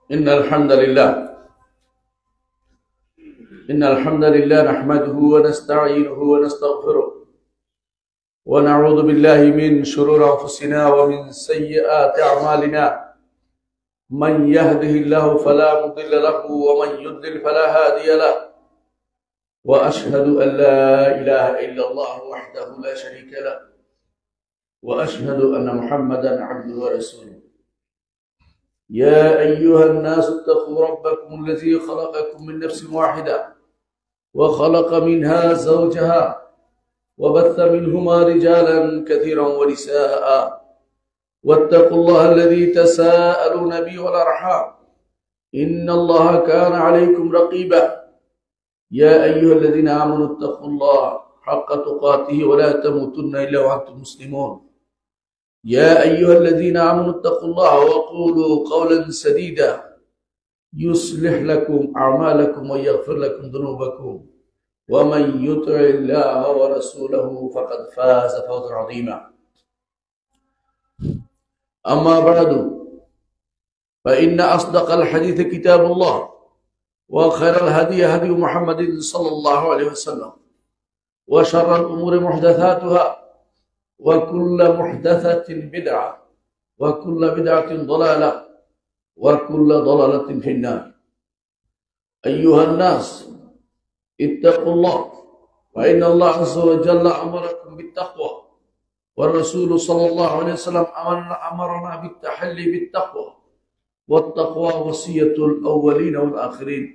إن الحمد لله نحمده ونستعينه ونستغفره ونعوذ بالله من شرور أنفسنا ومن سيئات أعمالنا. من يهده الله فلا مضل له ومن يضلل فلا هادي له، وأشهد أن لا إله إلا الله وحده لا شريك له، وأشهد أن محمدا عبده ورسوله. يا أيها الناس اتقوا ربكم الذي خلقكم من نفس واحدة وخلق منها زوجها وبث منهما رجالا كثيرا ونساء، واتقوا الله الذي تساءلون به والأرحام إن الله كان عليكم رقيبا. يا أيها الذين آمنوا اتقوا الله حق تقاته ولا تموتن إلا وأنتم مسلمون. يا أيها الذين آمنوا اتقوا الله وقولوا قولا سديدا يصلح لكم أعمالكم ويغفر لكم ذنوبكم، ومن يطع الله ورسوله فقد فاز فوزا عظيما. أما بعد، فإن أصدق الحديث كتاب الله، وخير الهدي هدي محمد صلى الله عليه وسلم، وشر الأمور محدثاتها، وكل محدثة بدعة، وكل بدعة ضلالة، وكل ضلالة في النار. أيها الناس اتقوا الله، وإن الله عز وجل أمركم بالتقوى، والرسول صلى الله عليه وسلم أمرنا بالتحلي بالتقوى، والتقوى وصية الأولين والآخرين.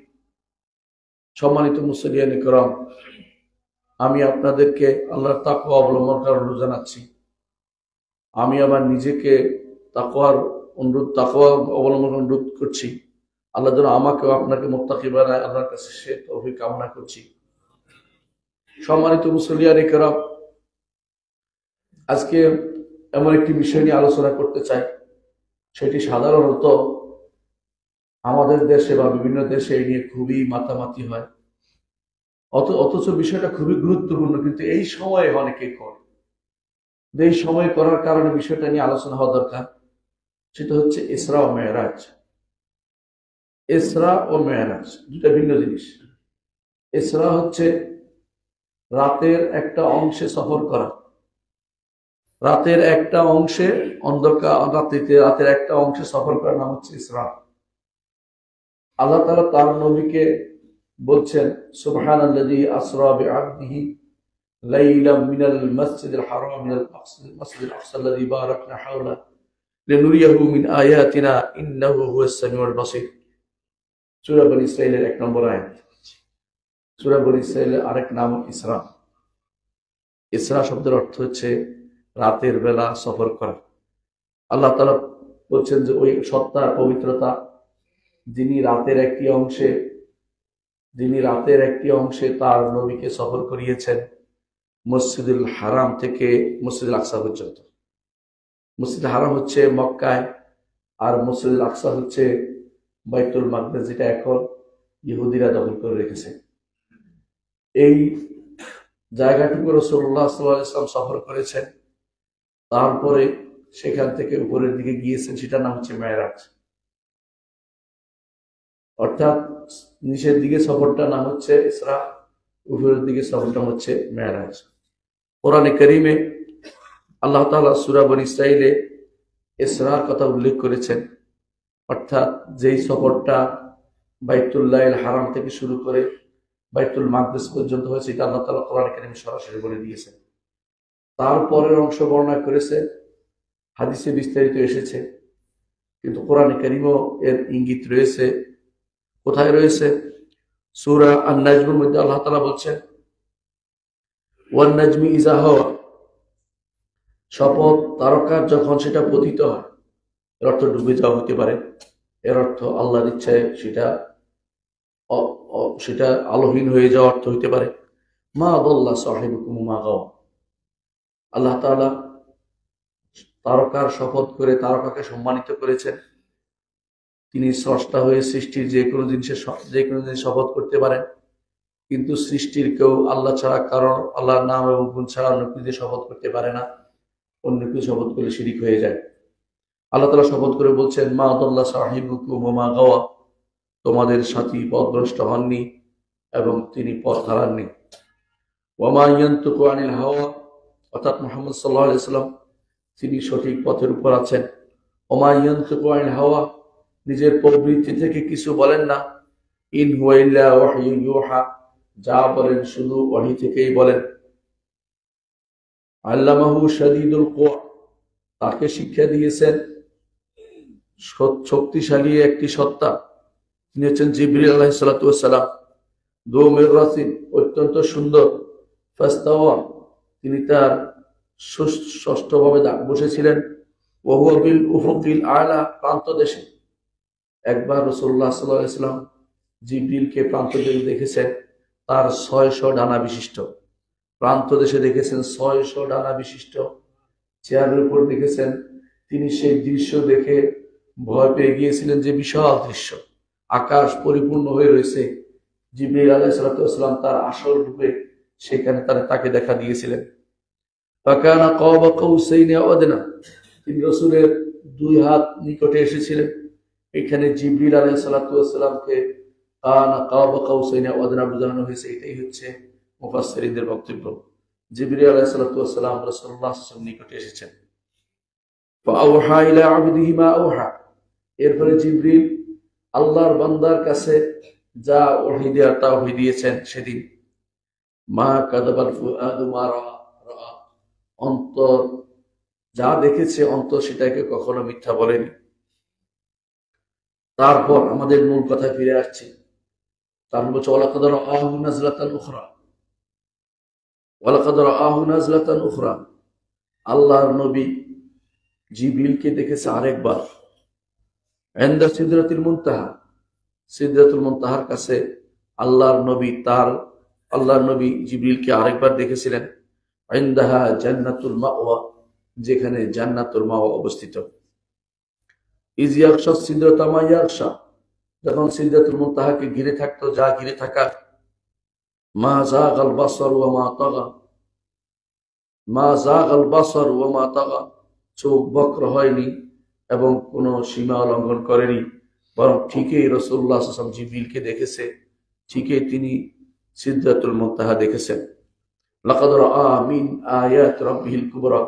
সম্মানিত মুসলিয়ান ইকরাম, আমি আপনাদেরকে আল্লাহর তাকওয়া অবলম্বন করার অনুরোধ জানাচ্ছি। আমি আমার নিজেকে তাকওয়া অবলম্বন অনুরোধ করছি। আল্লাহ যেন আমাকেও আপনাকে মুত্তাকি বানায়, আল্লাহর কাছে সে তৌফিক কামনা করছি। সম্মানিত মুসলিয়ান ইকরাম, আজকে এমন একটি বিষয় নিয়ে আলোচনা করতে চাই, সেটি সাধারণত আমাদের দেশে বা বিভিন্ন দেশে এই নিয়ে খুবই মাতামাতি হয়, অথচ বিষয়টা খুবই গুরুত্বপূর্ণ, কিন্তু এই সময়ে অনেকেই করে। এই সময় করার কারণে বিষয়টা নিয়ে আলোচনা হওয়া দরকার। সেটা হচ্ছে ইসরা ও মেরাজ। ইসরা ও মেরাজ দুটা ভিন্ন জিনিস। ইসরা হচ্ছে রাতের একটা অংশে সফর করা, রাতের একটা অংশে রাতের একটা অংশে সফর করার নাম হচ্ছে ইসরা। আল্লাহ তাআলা তার নবীকে বলছেন, সুবহানাল্লাযী আসরা বিআবদিহি লাইলাম মিনাল মাসজিদিল হারাম ইলাল মাসজিদিল আকসাল্লাযী বারাকনা হাওলা লিনুরিয়াহু মিন আয়াতিনা ইন্নাহু হুয়াস সামিউল বাসীর। সূরা বনী ইসরাঈলের 1 নম্বর আয়াত। সূরা বনী ইসরাঈলের আরেক নাম ইসরা। ইসরা শব্দের অর্থ হচ্ছে রাতের বেলা সফর করা। আল্লাহ তাআলা বলছেন যে ওই সত্তার পবিত্রতা, যিনি রাতের একটি অংশে তার নবীকে সফর করিয়েছেন মসজিদুল হারাম থেকে মসজিদুল আকসা পর্যন্ত। মসজিদুল হারাম হচ্ছে মক্কায়, আর মসজিদুল আকসা হচ্ছে বাইতুল মাকদেস, যেটা এখন ইহুদিরা দখল করে রেখেছে। এই জায়গাটুকু রাসূলুল্লাহ সাল্লাল্লাহু আলাইহি ওয়াসাল্লাম সফর করেছেন, তারপরে সেখান থেকে উপরের দিকে গিয়েছেন, সেটার নাম হচ্ছে মেরাজ। অর্থাৎ নিচের দিকে সফরটা নাম হচ্ছে ইসরা, উপরের দিকে সফরটা হচ্ছে মেরাজ। কোরআনে কারীমে আল্লাহ তাআলা সূরা বনী ইসরাঈলে ইসরার কথা উল্লেখ করেছেন। অর্থাৎ যেই সফরটা বাইতুল্লাহিল হারাম থেকে শুরু করে বাইতুল মাকদেস পর্যন্ত হয়েছে, এটা আল্লাহ তাআলা কোরআনে কারীমে সরাসরি বলে দিয়েছেন। তারপরের অংশ বর্ণনা করেছে, হাদিসে বিস্তারিত এসেছে, কিন্তু কোরআনে কারীমেও এর ইঙ্গিত রয়েছে। কোথায় রয়েছে? সূরা আন-নাজমের মধ্যে আল্লাহ তাআলা বলছেন, ওয়ান নাজমি ইযা হাওয়া, শপথ তারকার যখন সেটা পতিত হয়। এর অর্থ ডুবে যাওয়া হতে পারে, এর অর্থ আল্লাহর ইচ্ছায় সেটা আলোহীন হয়ে যাওয়া অর্থ হইতে পারে। মা দাল্লা সাহিবুকুম মা গাওয়া। আল্লাহ তাআলা তারকার শপথ করে তারকাকে সম্মানিত করেছেন। তিনি স্রষ্টা হয়ে সৃষ্টির যে কোনো জিনিস শপথ করতে পারেন, কিন্তু সৃষ্টির কেউ আল্লাহ ছাড়া, কারণ আল্লাহর নাম এবং গুণ ছাড়া অন্য কিছু শপথ করতে পারে না। অন্য কিছু শপথ করলে শিরিক হয়ে যায়। আল্লাহ তাআলা শপথ করে বলছেন, মা দাল্লা সাহিবুকুম ওয়া মা গাওয়া, তোমাদের সাথী পথভ্রষ্ট হননি এবং তিনি পথ হারাননি। ওয়া মা ইয়ানতিকু আনিল হাওয়া, অর্থাৎ মুহাম্মদ সাল্লাল্লাহু আলাইহি ওয়াসাল্লাম তিনি সঠিক পথের উপর আছেন। ওয়া মা ইয়ানতিকু আনিল হাওয়া, নিজের প্রবৃত্তি থেকে কিছু বলেন না। ইন হুয়া ইল্লা ওয়াহয়ু ইউহা, যা বলেন শুধু ওহী থেকেই বলেন। আল্লামাহু শাদীদুল কুওয়া, তাকে শিক্ষা দিয়েছেন শক্তিশালী একটি সত্তা, তিনি হচ্ছেন জিবরিল আলাইহিস সালাতু ওয়াস সালাম। দু মিররাসিন, অত্যন্ত সুন্দর। ফাস্তাওয়া, তিনি তার ষষ্ঠভাবে বসেছিলেন। ওয়া হুয়া বিল উফুকিল আলা, প্রান্ত দেশে। একবার রাসূলুল্লাহ সাল্লাল্লাহু আলাইহি ওয়াসাল্লাম জিবরিলকে প্রান্ত দেশে দেখেছেন, তার 600 ডানা বিশিষ্ট। প্রান্ত দেশে দেখেছেন 600 ডানা বিশিষ্ট চেয়ারের উপর দেখেছেন। তিনি সেই দৃশ্য দেখে ভয় পেয়ে গিয়েছিলেন যে বিশাল দৃশ্য, আকাশ পরিপূর্ণ হয়ে রয়েছে। জিবরিল আলাইহিস সালাতু ওয়াস সালাম তার আসল রূপে সেখানে তাকে দেখা দিয়েছিলেন। ফাকানা কাবা কাউসাইনি আও আদনা, তিনি রাসূলের 2 হাত নিকটে এসেছিলেন। এখানে জিবরিল আলাইহিস সালাতু ওয়াস সালামকে কানা কাবা কাউসাইনি আও আদনা বোঝানো হয়েছে। এটাই হচ্ছে মুফাসসিরিনদের বক্তব্য। জিবরিল আলাইহিস সালাতু ওয়াস সালাম রাসূলুল্লাহ সাল্লাল্লাহু আলাইহি ওয়াসাল্লাম নিকটে এসেছেন। ফাআওহা ইলা আবদিহি মা আওহা, এরপরে জিবরিল আল্লাহর বান্দার কাছে যা ওহী দেয়ার তা ওহী দিয়েছেন সেদিন। মা কাযাবাল ফুআদু মা রাআ, অন্তর যা দেখেছে অন্তর সেটাকে কখনো মিথ্যা বলেনি। তারপর আমাদের মূল কথায় ফিরে আসছি। তারপর বলছে ওয়ালাকাদ রাআহু নাজলাতান উখরা, ওয়ালাকাদ রাআহু নাজলাতান উখরা, আল্লাহর নবী জিবরিলকে দেখেছে আরেকবার। ইনদা সিদরাতুল মুনতাহা, সিদরাতুল মুনতাহার কাছে আল্লাহর নবী জিবরিলকে আরেকবার দেখেছিলেন। ইনদাহা জান্নাতুল মাওয়া, যেখানে জান্নাতুল মাওয়া অবস্থিত। ইজ ইয়াগশা সিদরাতা মা ইয়াগশা, যখন সিদরাতুল মুনতাহাকে ঘিরে থাকতো যা ঘিরে থাকা। মা যাগাল বাসার ওয়া মা তাগা, মা যাগাল বাসার ওয়া মা তাগা, চোখ বক্র হয়নি এবং কোনো সীমা লঙ্ঘন করেনি, বরং ঠিকই রাসূলুল্লাহ সাল্লাল্লাহু আলাইহি ওয়াসাল্লাম জিবরিলকে দেখেছে, ঠিকই তিনি সিদরাতুল মুনতাহা দেখেছেন। লাকাদ রাআ মিন আয়াত রাব্বিহিল কুবরা,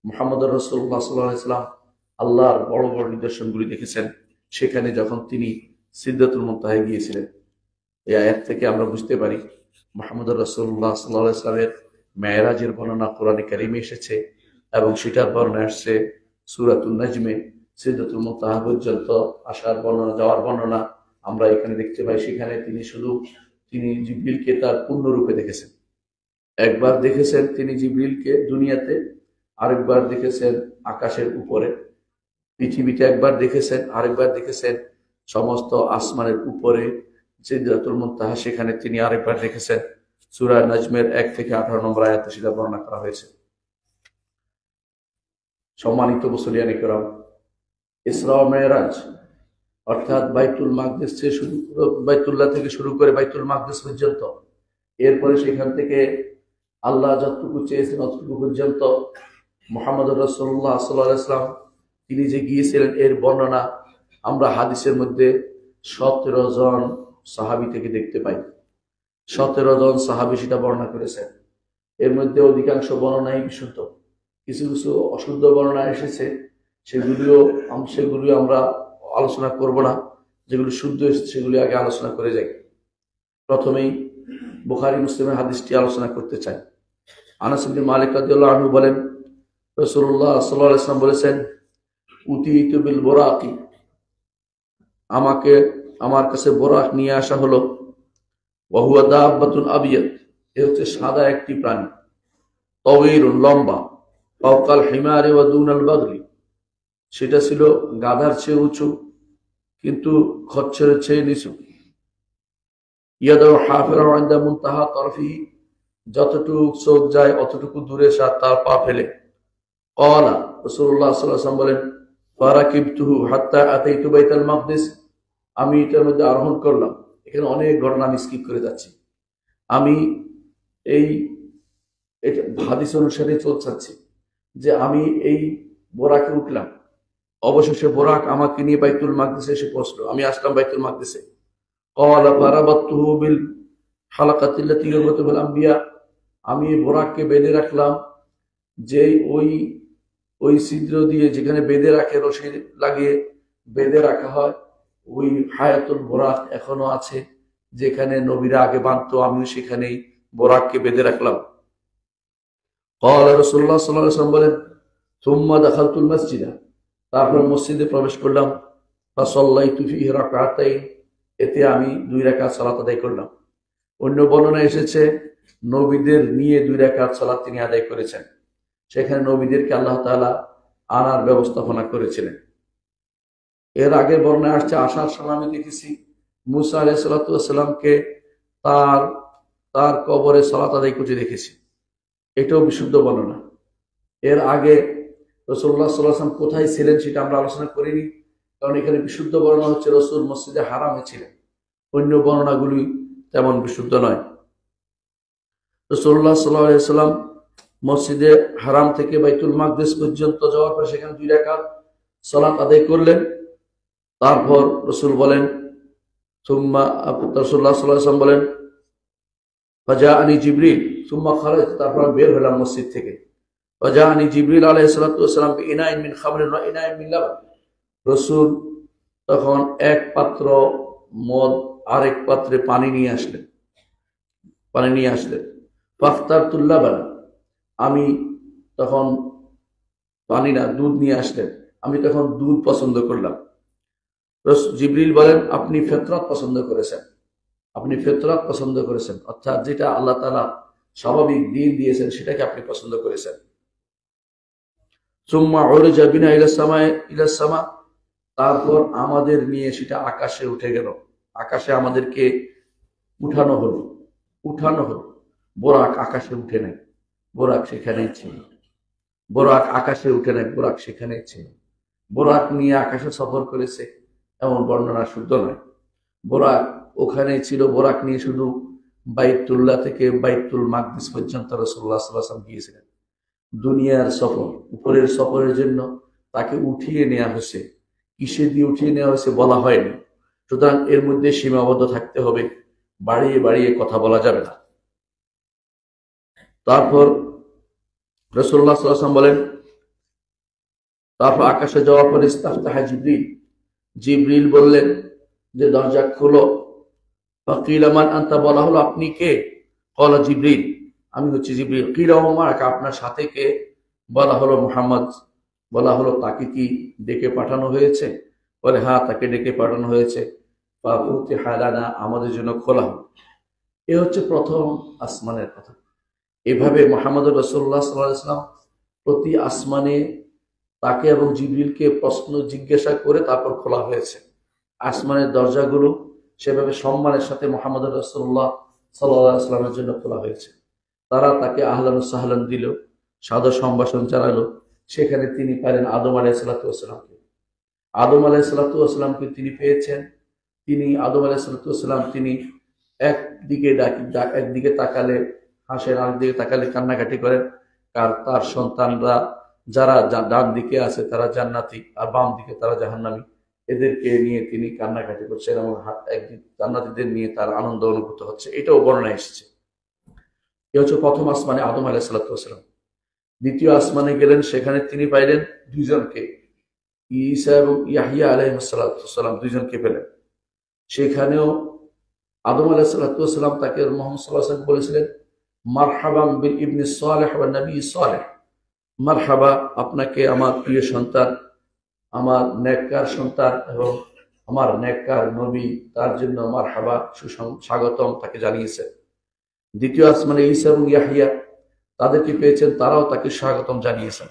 মুহাম্মদুর রাসূলুল্লাহ সাল্লাল্লাহু আলাইহি ওয়াসাল্লাম আল্লাহর বড় বড় নিদর্শনগুলি দেখেছেন সেখানে যখন তিনি সিদরাতুল মুনতাহায় গিয়েছিলেন। এই আয়াত থেকে আমরা বুঝতে পারি মুহাম্মদুর রাসূলুল্লাহ সাল্লাল্লাহু আলাইহি ওয়াসাল্লামের মেরাজের বর্ণনা কোরআনে কারিমে এসেছে এবং সেটার বর্ণনা আসছে সূরাতুন নাজমে। সিদরাতুল মুনতাহা পর্যন্ত আসার বর্ণনা, যাওয়ার বর্ণনা আমরা এখানে দেখতে পাই। সেখানে তিনি জিবরিলকে তার পূর্ণ রূপে দেখেছেন। একবার দেখেছেন তিনি জিবরিলকে দুনিয়াতে, আরেকবার দেখেছেন আকাশের উপরে, পৃথিবীতে একবার দেখেছেন, আরেকবার দেখেছেন সমস্ত আসমানের উপরে সিদরাতুল মুনতাহা, সেখানে তিনি আরেকবার দেখেছেন। সূরা নাজমের 1 থেকে 18 নম্বর আয়াতে সেটা বর্ণনা করা হয়েছে। সম্মানিত মুসলিয়ান ইকরাম, ইসরা ও মেরাজ অর্থাৎ বাইতুল্লাহ থেকে শুরু করে বাইতুল মাকদিস পর্যন্ত, এরপরে সেখান থেকে আল্লাহ যতটুকু চেয়েছেন ততটুকু পর্যন্ত মুহাম্মদুর রাসূলুল্লাহ সাল্লাল্লাহু আলাইহি ওয়াসাল্লাম তিনি যে গিয়েছিলেন এর বর্ণনা আমরা হাদিসের মধ্যে 17 জন সাহাবী থেকে দেখতে পাই। 17 জন সাহাবী সেটা বর্ণনা করেছেন। এর মধ্যে অধিকাংশ বর্ণনাই বিশুদ্ধ, কিছু কিছু অশুদ্ধ বর্ণনা এসেছে, সেগুলিও আমরা আলোচনা করব না। যেগুলো শুদ্ধ এসেছে সেগুলি আগে আলোচনা করে যাই। প্রথমেই বুখারী মুসলিমের হাদিসটি আলোচনা করতে চাই। আনাস ইবনে মালিক রাদিয়াল্লাহু আনহু বলেন, রাসূলুল্লাহ সাল্লাল্লাহু আলাইহি ওয়াসাল্লাম বলেছেন, উতিতু বিল বুরাকি, আমার কাছে বুরাক নিয়ে আসা হলো। ওয়া হুয়া দাব্বাতুন আবিয়াদ, এ হচ্ছে সাদা একটি প্রাণী। তাওয়ীলুন, লম্বা। ফাওকাল হিমারি ওয়া দুনাল বাগলি, সেটা ছিল গাধার চেয়ে উঁচু কিন্তু খচ্চরের চেয়ে নিচু। ইয়াদাউ হাফিরাহু ইনদা মুনতাহা তারফিহি, যতটুকু চোখ যায় অতটুকু দূরে তার পা ফেলে। ক্বালা, রাসূলুল্লাহ সাল্লাল্লাহু আলাইহি ওয়াসাল্লাম বলেন, ফারাকিবতুহু হাত্তা আতাইতু বাইতুল মাকদিস, আমি এটার মধ্যে আরোহণ করলাম। এখানে অনেক ঘটনা আমি স্কিপ করে যাচ্ছি। আমি এই হাদিস অনুসারে চলতে চাচ্ছি যে আমি এই বোরাকে উঠলাম, অবশেষে বোরাক আমাকে নিয়ে বাইতুল মাকদিসে এসে পৌঁছলো। আমি আসলাম বাইতুল মাকদিসে। ক্বালা ফারাবাতুহু বিল হালাকাতিল্লাতী ইউরবাতু বিল আম্বিয়া, আমি বোরাককে বেঁধে রাখলাম যে ওই ছিদ্র দিয়ে যেখানে বেঁধে রাখে, রশি লাগিয়ে বেঁধে রাখা হয়, ওই হায়াতুল বোরাক এখনো আছে, যেখানে নবীরা আগে বাঁধতো, আমিও সেখানেই বোরাককে বেঁধে রাখলাম। ক্বালা রাসূলুল্লাহ সাল্লাল্লাহু আলাইহি ওয়াসাল্লাম বলেন, সুম্মা দাখালতুল মসজিদা, তারপর মসজিদে প্রবেশ করলাম। ফাসাল্লাইতু ফীহি রাকআতাইন, এতে আমি 2 রাকাত সালাত আদায় করলাম। অন্য বর্ণনা এসেছে নবীদের নিয়ে 2 রাকাত সালাত তিনি আদায় করেছেন। সেখানে নবীদেরকে আল্লাহ তাআলা আনার ব্যবস্থাপনা করেছিলেন। এর আগে বর্ণনা আসছে, আসার সময় আমি দেখেছি মুসা আলাইহিস সালাতু ওয়াস সালামকে তার কবরে সালাত আদায় করতে দেখেছি। এটাও বিশুদ্ধ বর্ণনা। এর আগে রাসূলুল্লাহ সাল্লাল্লাহু আলাইহি ওয়াসাল্লাম কোথায় ছিলেন সেটা আমরা আলোচনা করিনি, কারণ এখানে বিশুদ্ধ বর্ণনা হচ্ছে রাসূল মসজিদে হারামে ছিলেন। অন্য বর্ণনাগুলি তেমন বিশুদ্ধ নয়। রাসূলুল্লাহ সাল্লাল্লাহু আলাইহি ওয়াসাল্লাম মসজিদে হারাম থেকে বাইতুল মাকদিস পর্যন্ত যাওয়ার পর সেখানে 2 রাকাত সালাত আদায় করলেন। তারপর রাসূল বলেন, রাসূলুল্লাহ সাল্লাল্লাহু আলাইহি ওয়াসাল্লাম বলেন, ফাজাআনি জিবরিল সুম্মা খারাজ, তারপর বের হলাম মসজিদ থেকে। ফাজাআনি জিবরিল আলাইহিস সালাতু ওয়াস সালাম বিইনাইন মিন খামরিন ওয়া ইনাইন মিন লাবান, রাসূল তখন এক পাত্র মদ আরেক পাত্রে পানি নিয়ে আসলেন। ফাখতারতুল লাবান, আমি তখন পানি না দুধ নিয়ে আসলেন, আমি তখন দুধ পছন্দ করলাম। জিবরিল বলেন, আপনি ফিতরাত পছন্দ করেছেন, অর্থাৎ যেটা আল্লাহ তাআলা স্বাভাবিক দিন দিয়েছেন সেটাকে আপনি পছন্দ করেছেন। সুম্মা উরজা বিনা ইলাস সামা, তারপর আমাদের নিয়ে সেটা আকাশে উঠে গেল। আকাশে আমাদেরকে উঠানো হলো। বোরাক আকাশে উঠে নাই, বোরাক সেখানেই ছিল। বোরাক আকাশে উঠে নাই, বোরাক সেখানেই ছিল। বোরাক নিয়ে আকাশে সফর করেছে এমন বর্ণনা শুদ্ধ নয়। বোরাক ওখানেই ছিল। বোরাক নিয়ে শুধু বাইতুল্লাহ থেকে বাইতুল মাকদিস পর্যন্ত রাসূলুল্লাহ সাল্লাল্লাহু আলাইহি ওয়াসাল্লাম গিয়েছিলেন। দুনিয়ার সফর, উপরের সফরের জন্য তাকে উঠিয়ে নেওয়া হয়েছে। কিসে দিয়ে উঠিয়ে নেওয়া হয়েছে বলা হয়নি। সুতরাং এর মধ্যে সীমাবদ্ধ থাকতে হবে, বাড়িয়ে বাড়িয়ে কথা বলা যাবে না। তারপর রাসূলুল্লাহ সাল্লাল্লাহু আলাইহি ওয়াসাল্লাম বলেন, তারপর আকাশে যাওয়ার পর ইস্তাফতাহা জিবরিল বললেন যে দরজা খোলো। ফাকিলা মান আনতা, বলা হলো আপনি কে? ক্বালা জিবরিল, আমি হচ্ছি জিবরিল। কিলা ওয়া মা'আকা, আপনার সাথে কে? বলা হলো মুহাম্মদ। বলা হলো তাকে কি ডেকে পাঠানো হয়েছে? বলে হ্যাঁ, তাকে ডেকে পাঠানো হয়েছে। ফাফুতিহা লানা, আমাদের জন্য খোলা হলো। এ হচ্ছে প্রথম আসমানের কথা। এভাবে মুহাম্মদুর রাসূলুল্লাহ সাল্লাল্লাহু আলাইহি ওয়াসাল্লাম প্রতি আসমানে তাকে এবং জিবরিলকে প্রশ্ন জিজ্ঞাসা করে তারপর খোলা হয়েছে। আসমানের দরজাগুলো সেভাবে সম্মানের সাথে মুহাম্মদুর রাসূলুল্লাহ সাল্লাল্লাহু আলাইহি ওয়াসাল্লামের জন্য খোলা হয়েছে। তারা তাকে আহলান ওয়া সাহলান দিল, সাদর সম্ভাষণ জানালো। সেখানে তিনি পেলেন আদম আলাইহিস সালাতু ওয়াস সালামকে। আদম আলাইহিস সালাতু ওয়াস সালামকে তিনি পেয়েছেন। আদম আলাইহিস সালাতু ওয়াস সালাম তিনি একদিকে তাকালে হাসেন, আরেকদিকে তাকালে কান্নাকাটি করেন। তার সন্তানরা যারা ডান দিকে আছে তারা জান্নাতি, আর বাম দিকে তারা জাহান্নামী। এদেরকে নিয়ে তিনি কান্নাকাটি করছেন এবং একদিন জান্নাতীদের নিয়ে তার আনন্দ অনুভূত হচ্ছে। এটাও বর্ণনা এসেছে। এ হচ্ছে প্রথম আসমানে আদম আলাইহিস সালাতু ওয়াস সালাম। দ্বিতীয় আসমানে গেলেন, সেখানে তিনি পাইলেন 2 জনকে, ঈসা এবং ইয়াহইয়া আলাইহিস সালাতু ওয়াস সালাম, 2 জনকে পেলেন। সেখানেও আদম আলাইহিস সালাতু ওয়াস সালাম তাকে মুহাম্মদ সাল্লাল্লাহু আলাইহি ওয়াসাল্লাম বলেছিলেন, মারহাবান বিল ইবনি সালেহ ওয়া নবী সালেহ, মারহাবা, আপনাকে আমার প্রিয় সন্তান, আমার নেককার সন্তান এবং আমার নেককার নবী, তার জন্য মারহাবা, স্বাগতম তাকে জানিয়েছে। দ্বিতীয় আসমানে ঈসা এবং ইয়াহইয়া তাদেরকে পেয়েছেন, তারাও তাকে স্বাগতম জানিয়েছেন।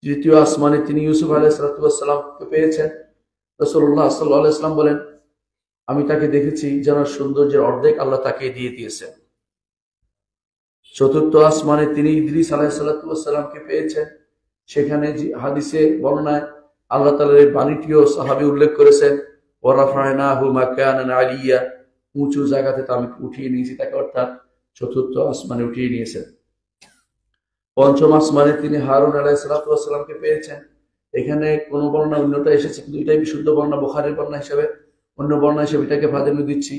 তৃতীয় আসমানে তিনি ইউসুফ আলাইহিস সালামকে পেয়েছেন। রাসূলুল্লাহ সাল্লাল্লাহু আলাইহি ওয়াসাল্লাম বলেন, আমি তাকে দেখেছি যেন সৌন্দর্যের অর্ধেক আল্লাহ তাকে দিয়ে দিয়েছেন। চতুর্থ আসমানে তিনি ইদ্রিস আলাইহিস সালামকে পেয়েছেন। সেখানে হাদিসে বর্ণনায় আল্লাহ তাআলার এই বাণীটিও সাহাবী উল্লেখ করেছেন, ওয়া রাফা'নাহু মাকানান আলিয়্যা, উঁচু জায়গাতে আমি উঠিয়ে নিয়েছি তাকে, অর্থাৎ চতুর্থ আসমানে উঠিয়ে নিয়েছেন। পঞ্চম আসমানে তিনি হারুন আলাইহিস সালামকে পেয়েছেন। এখানে কোন বর্ণনা অন্যটা এসেছে, কিন্তু এটাই বিশুদ্ধ বর্ণনা, বুখারীর বর্ণনা হিসেবে, অন্য বর্ণনা হিসেবে এটাকে প্রাধান্য দিচ্ছি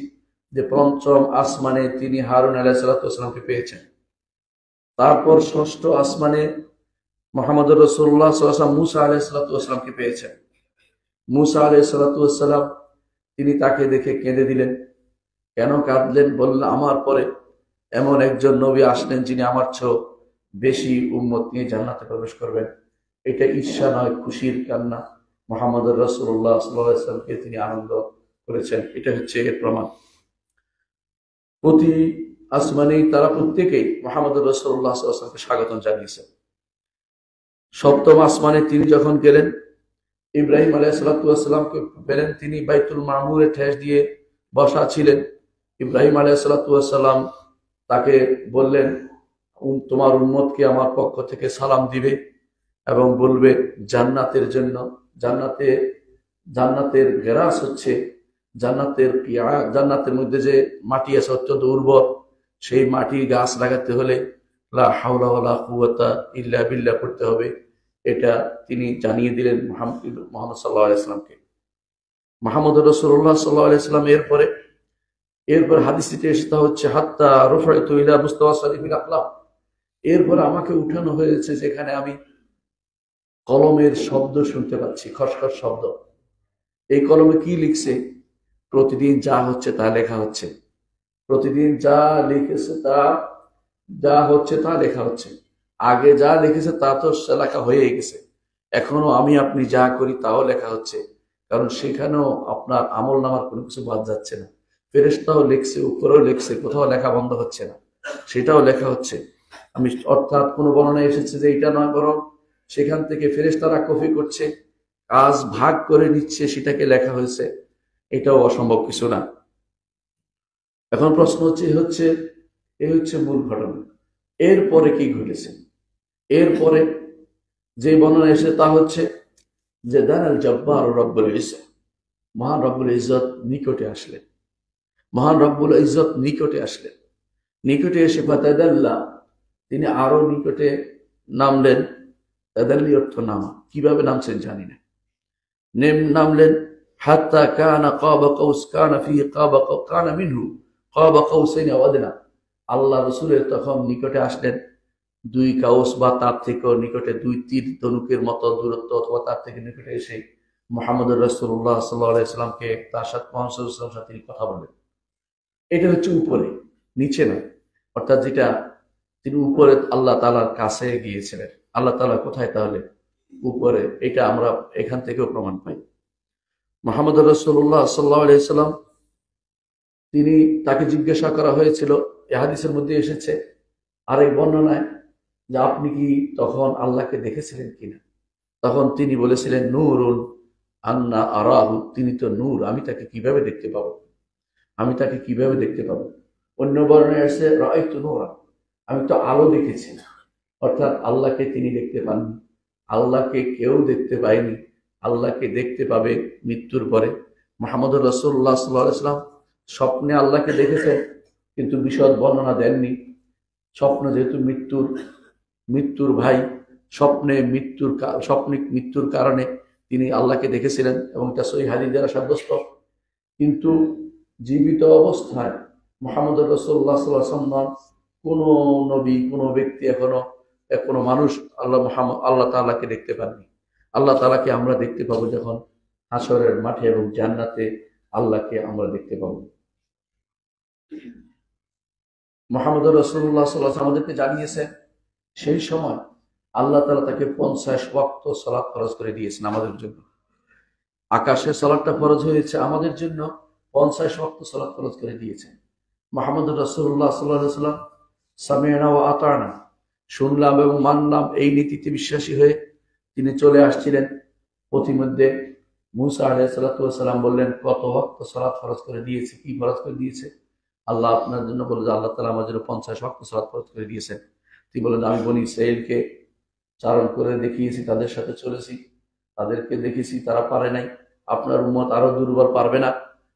যে পঞ্চম আসমানে তিনি হারুন আলাইহিস সালামকে পেয়েছেন। তারপর ষষ্ঠ আসমানে মুহাম্মদ রাসূলুল্লাহ সাল্লাল্লাহু আলাইহি ওয়াসাল্লাম মুসা আলাইহিস সালামকে পেয়েছেন। মুসা আলাইহিস সালাম তিনি তাকে দেখে কেঁদে দিলেন। কেন কাঁদলেন? বললেন, আমার পরে এমন একজন নবী আসলেন যিনি আমার চেয়েও বেশি উম্মত নিয়ে জান্নাতে প্রবেশ করবেন। এটা ঈর্ষা নয়, খুশির কান্না। মুহাম্মদ রাসূলুল্লাহ সাল্লাল্লাহু আলাইহি ওয়াসাল্লামকে তিনি আনন্দ করেছেন, এটা হচ্ছে এর প্রমাণ। প্রতি আসমানেই তারা প্রত্যেকেই মুহাম্মদ রাসূলুল্লাহ সাল্লাল্লাহু আলাইহি ওয়াসাল্লামকে স্বাগত জানিয়েছেন। সপ্তম আসমানে তিনি যখন গেলেন, ইব্রাহিম আলাইহিস সালামকে পেলেন, তিনি বাইতুল মামুরে ঠেস দিয়ে বসা ছিলেন। ইব্রাহিম আলাইহিস সালাম তাকে বললেন, তোমার উম্মতকে আমার পক্ষ থেকে সালাম দিবে এবং বলবে জান্নাতের জন্য, জান্নাতের গেরাস হচ্ছে, জান্নাতের মধ্যে যে মাটি আছে অত্যন্ত উর্বর, সেই মাটির গাছ লাগাতে হলে লা হাওলা ওয়ালা কুওয়াতা ইল্লা বিল্লাহ করতে হবে। এটা তিনি জানিয়ে দিলেন মুহাম্মদ সাল্লাল্লাহু আলাইহি ওয়াসাল্লামকে। মুহাম্মদ রাসূলুল্লাহ সাল্লাল্লাহু আলাইহি ওয়াসাল্লাম এরপর হাদিসটিতে এসে তা হচ্ছে হাত্তা রুফাইতু ইলা মুস্তাওয়া সারিফিল আকলাম, এরপর আমাকে উঠানো হয়েছে যেখানে আমি কলমের শব্দ শুনতে পাচ্ছি, খসখস শব্দ। এই কলমে কি লিখছে? প্রতিদিন যা হচ্ছে তা লেখা হচ্ছে, প্রতিদিন যা লিখেছে যা হচ্ছে তা লেখা হচ্ছে। আগে যা লিখেছে তা তো লেখা হয়ে গেছে, এখনো আমি আপনি যা করি তাও লেখা হচ্ছে, কারণ সেখানেও আপনার আমল নামার কোনো কিছু বাদ যাচ্ছে না। ফেরেশতাও লিখছে, উপরেও লিখছে, কোথাও লেখা বন্ধ হচ্ছে না, সেটাও লেখা হচ্ছে। অর্থাৎ কোনো বর্ণনা এসেছে যে এটা নয়, বরং সেখান থেকে ফেরেশতারা কপি করছে, কাজ ভাগ করে নিচ্ছে, সেটাকে লেখা হয়েছে। এটাও অসম্ভব কিছু না। এখন প্রশ্ন হচ্ছে এই হচ্ছে মূল ঘটনা। এরপরে কি ঘটেছে? এরপরে যে বর্ণনা এসে তা হচ্ছে যে দানাল জব্বার রব্বুল ইজ্জত, মহান রব্বুল ইজ্জত নিকটে আসলেন। মহান রব্বুল ইজ্জত নিকটে আসলেন, নিকটে এসে ফাতাদাল্লা, তিনি আরো নিকটে নামলেন। তাদাল্লি অর্থ নামা, কিভাবে নামছেন জানি না। নামলেন হাত্তা কানা কাবা কাউস কানা ফি কানা মিনহু কাবা কাউসাইন আও আদনা। আল্লাহ রাসূলের তখন নিকটে আসলেন দুই কাউস বা তার থেকেও নিকটে, দুই তীর ধনুকের মতো দূরত্ব অথবা তার থেকে নিকটে এসে মুহাম্মদ রাসূলুল্লাহ সাল্লাল্লাহু আলাইহি ওয়াসাল্লামকে তার সাথে মুহাম্মদ সাথে তিনি কথা বলেন। এটা হচ্ছে উপরে, নিচে না। অর্থাৎ যেটা তিনি উপরে আল্লাহ তাআলার কাছে গিয়েছিলেন। আল্লাহ তাআলা কোথায়? তাহলে উপরে। এটা আমরা এখান থেকেও প্রমাণ পাই। মুহাম্মদ রাসূলুল্লাহ সাল্লাল্লাহু আলাইহি ওয়াসাল্লাম তিনি, তাকে জিজ্ঞাসা করা হয়েছিল, এই হাদিসের মধ্যে এসেছে আরেক বর্ণনায়, যে আপনি কি তখন আল্লাহকে দেখেছিলেন কিনা? তখন তিনি বলেছিলেন নূরুন আন্না আরাহু, তিনি তো নূর, আমি তাকে কিভাবে দেখতে পাবো, আমি তাকে কিভাবে দেখতে পাবো। অন্য বর্ণনায় আছে রাআইতু নূরা, আমি তো আলো দেখেছি। অর্থাৎ আল্লাহকে তিনি দেখতে পাননি, আল্লাহকে কেউ দেখতে পায়নি। আল্লাহকে দেখতে পাবে মৃত্যুর পরে। মুহাম্মদ রাসূলুল্লাহ সাল্লাল্লাহু আলাইহি ওয়াসাল্লাম স্বপ্নে আল্লাহকে দেখেছেন, কিন্তু বিশদ বর্ণনা দেননি। স্বপ্ন যেহেতু মৃত্যুর ভাই, স্বপ্নে মৃত্যুর কারণে তিনি আল্লাহকে দেখেছিলেন এবং তা সহিহ হাদিস দ্বারা সাব্যস্ত। কিন্তু জীবিত অবস্থায় মুহাম্মদ রাসূলুল্লাহ সাল্লাল্লাহু আলাইহি ওয়াসাল্লাম কোন নবী, কোন ব্যক্তি, এখনো মানুষ আল্লাহ তাআলাকে দেখতে পাননি। আল্লাহ তাআলাকে আমরা দেখতে পাবো যখন হাশরের মাঠে এবং জান্নাতে আল্লাহকে আমরা দেখতে পাবো। মুহাম্মদ রাসূলুল্লাহ সাল্লাল্লাহু আলাইহি ওয়াসাল্লাম আমাদেরকে জানিয়েছেন সেই সময় আল্লাহ তাআলা তাকে 50 ওয়াক্ত সালাত ফরজ করে দিয়েছেন আমাদের জন্য। আকাশে সালাতটা ফরজ হয়েছে, আমাদের জন্য 50 ওয়াক্ত সালাত ফরজ করে দিয়েছেন। মুহাম্মদ রাসূলুল্লাহ সাল্লাল্লাহু আলাইহি ওয়াসাল্লাম সামি'না ওয়া আতা'না, শুনলাম এবং মানলাম, এই নীতিতে বিশ্বাসী হয়ে তিনি চলে আসছিলেন। পথিমধ্যে মুসা আলাইহিস সালাম বললেন, কত ওয়াক্ত সালাত ফরজ করে দিয়েছে? কি ফরজ করে দিয়েছে? আল্লাহ আপনার জন্য বলে যে আল্লাহ তাআলা আমার জন্য 50 ওয়াক্ত সালাত ফরজ করে দিয়েছেন। তিনি বলেন, আমি বনি ইসরাঈলকে চারণ করে দেখিয়েছি, তাদের সাথে চলেছি, তাদেরকে দেখেছি, তারা পারে নাই। আপনার উম্মত আরো দুর্বল, পারবে না।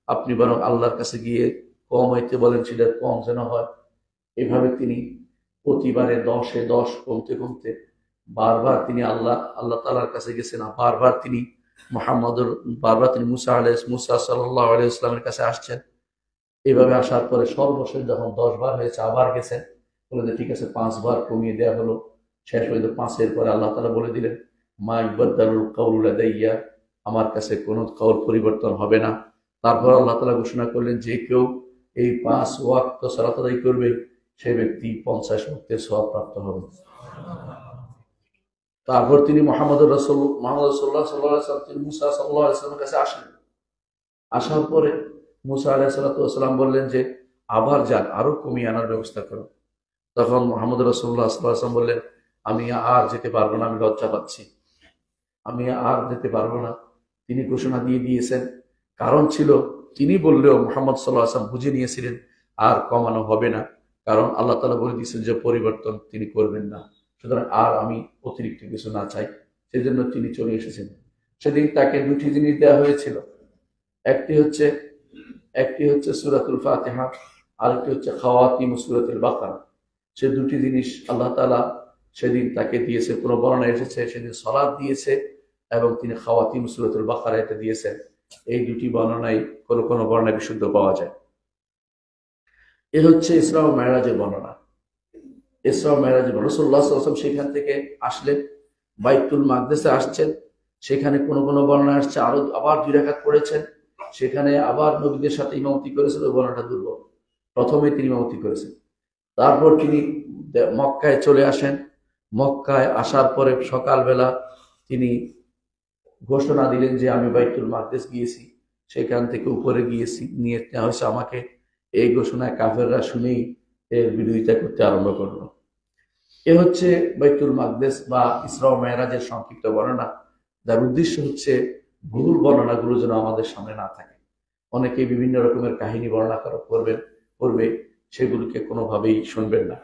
আপনি বরং আল্লাহর কাছে গিয়ে কম হইতে বলেন, সেটা কম যেন হয়। এভাবে তিনি প্রতিবারে 10-এ 10 কমতে কমতে বারবার তিনি আল্লাহ তাআলার কাছে গেছেন, বারবার তিনি বারবার তিনি মুসা সাল্লাল্লাহু আলাইহি ওয়াসাল্লামের কাছে আসছেন। এইভাবে আসার পরে সর্বশেষ যখন 10 বার হয়েছে আবার গেছেন, বলে যে ঠিক আছে 5 বার কমিয়ে দেওয়া হলো। শেষ হইল 5-এর পরে আল্লাহ তাআলা বলে দিলেন, মা ইবাদদালুল কাউলু লাদাইয়া, আমার কাছে কোনো কাউল পরিবর্তন হবে না। তারপর আল্লাহ তাআলা ঘোষণা করলেন, যে কেউ এই 5 ওয়াক্ত সালাত আদায় করবে সে ব্যক্তি 50 ওয়াক্তের সওয়াব প্রাপ্ত হবে। তারপর তিনি মোহাম্মদ রাসূলুল্লাহ সাল্লাল্লাহু আলাইহি ওয়াসাল্লাম, তিনি মুসা সাল্লাল্লাহু আলাইহি ওয়াসাল্লামের কাছে আসলেন। আসার পরে মুসা আলাইহিস সালাম বললেন যে আবার যান, আরো কমিয়ে আনার ব্যবস্থা করো। তখন মোহাম্মদ রাসূলুল্লাহ সাল্লাল্লাহু আলাইহি ওয়াসাল্লাম বললেন, আমি আর যেতে পারবো না, আমি লজ্জা পাচ্ছি, আমি আর যেতে পারবো না। তিনি ঘোষণা দিয়ে দিয়েছেন। কারণ ছিল, তিনি বললেও মোহাম্মদ সাল্লাল্লাহু আলাইহি ওয়াসাল্লাম বুঝে নিয়েছিলেন আর কমানো হবে না, কারণ আল্লাহ তাআলা বলে দিয়েছেন যে পরিবর্তন তিনি করবেন না। সুতরাং আর আমি অতিরিক্ত কিছু না চাই, সেজন্য তিনি চলে এসেছেন। সেদিন তাকে 2টি জিনিস দেওয়া হয়েছিল, একটি হচ্ছে সূরাতুল ফাতিহা, আরেকটি হচ্ছে খাওয়াতিম সূরাতুল বাকারা। সে 2টি জিনিস আল্লাহ তাআলা সেদিন তাকে দিয়েছে। কোনো বর্ণনায় এসেছে সেদিন সালাত দিয়েছে এবং তিনি খাওয়াতিম সূরাতুল বাকারা এটা দিয়েছেন। এই 2টি বর্ণনায় কোনো কোনো বর্ণনায় বিশুদ্ধ পাওয়া যায়। এ হচ্ছে ইসরা ও মেরাজের বর্ণনা। ইসরা ও মেরাজের রাসূলুল্লাহ সাল্লাল্লাহু আলাইহি ওয়াসাল্লাম সেখান থেকে আসলেন, বাইতুল মাকদেসে আসছেন। সেখানে কোনো কোনো বর্ণনা আসছে আবার 2 রাকাত পড়েছেন, সেখানে আবার নবীদের সাথে ইমামতি করেছেন। ওই বর্ণনাটা দুর্বল। প্রথমে তিনি ইমামতি করেছেন, তারপর তিনি মক্কায় চলে আসেন। মক্কায় আসার পরে সকালবেলা তিনি ঘোষণা দিলেন যে আমি বাইতুল মাকদেস গিয়েছি, সেখান থেকে উপরে গিয়েছি, নিয়ে নেওয়া হয়েছে আমাকে। এই ঘোষণায় কাফেররা শুনেই এর বিরোধিতা করতে আরম্ভ করলো। এ হচ্ছে বাইতুল মাকদেস বা ইসরা ও মেরাজের সংক্ষিপ্ত বর্ণনা, যার উদ্দেশ্য হচ্ছে ভুল বর্ণনাগুলো যেন আমাদের সামনে না থাকে। অনেকে বিভিন্ন রকমের কাহিনী বর্ণনা করবে, সেগুলোকে কোনোভাবেই শুনবেন না।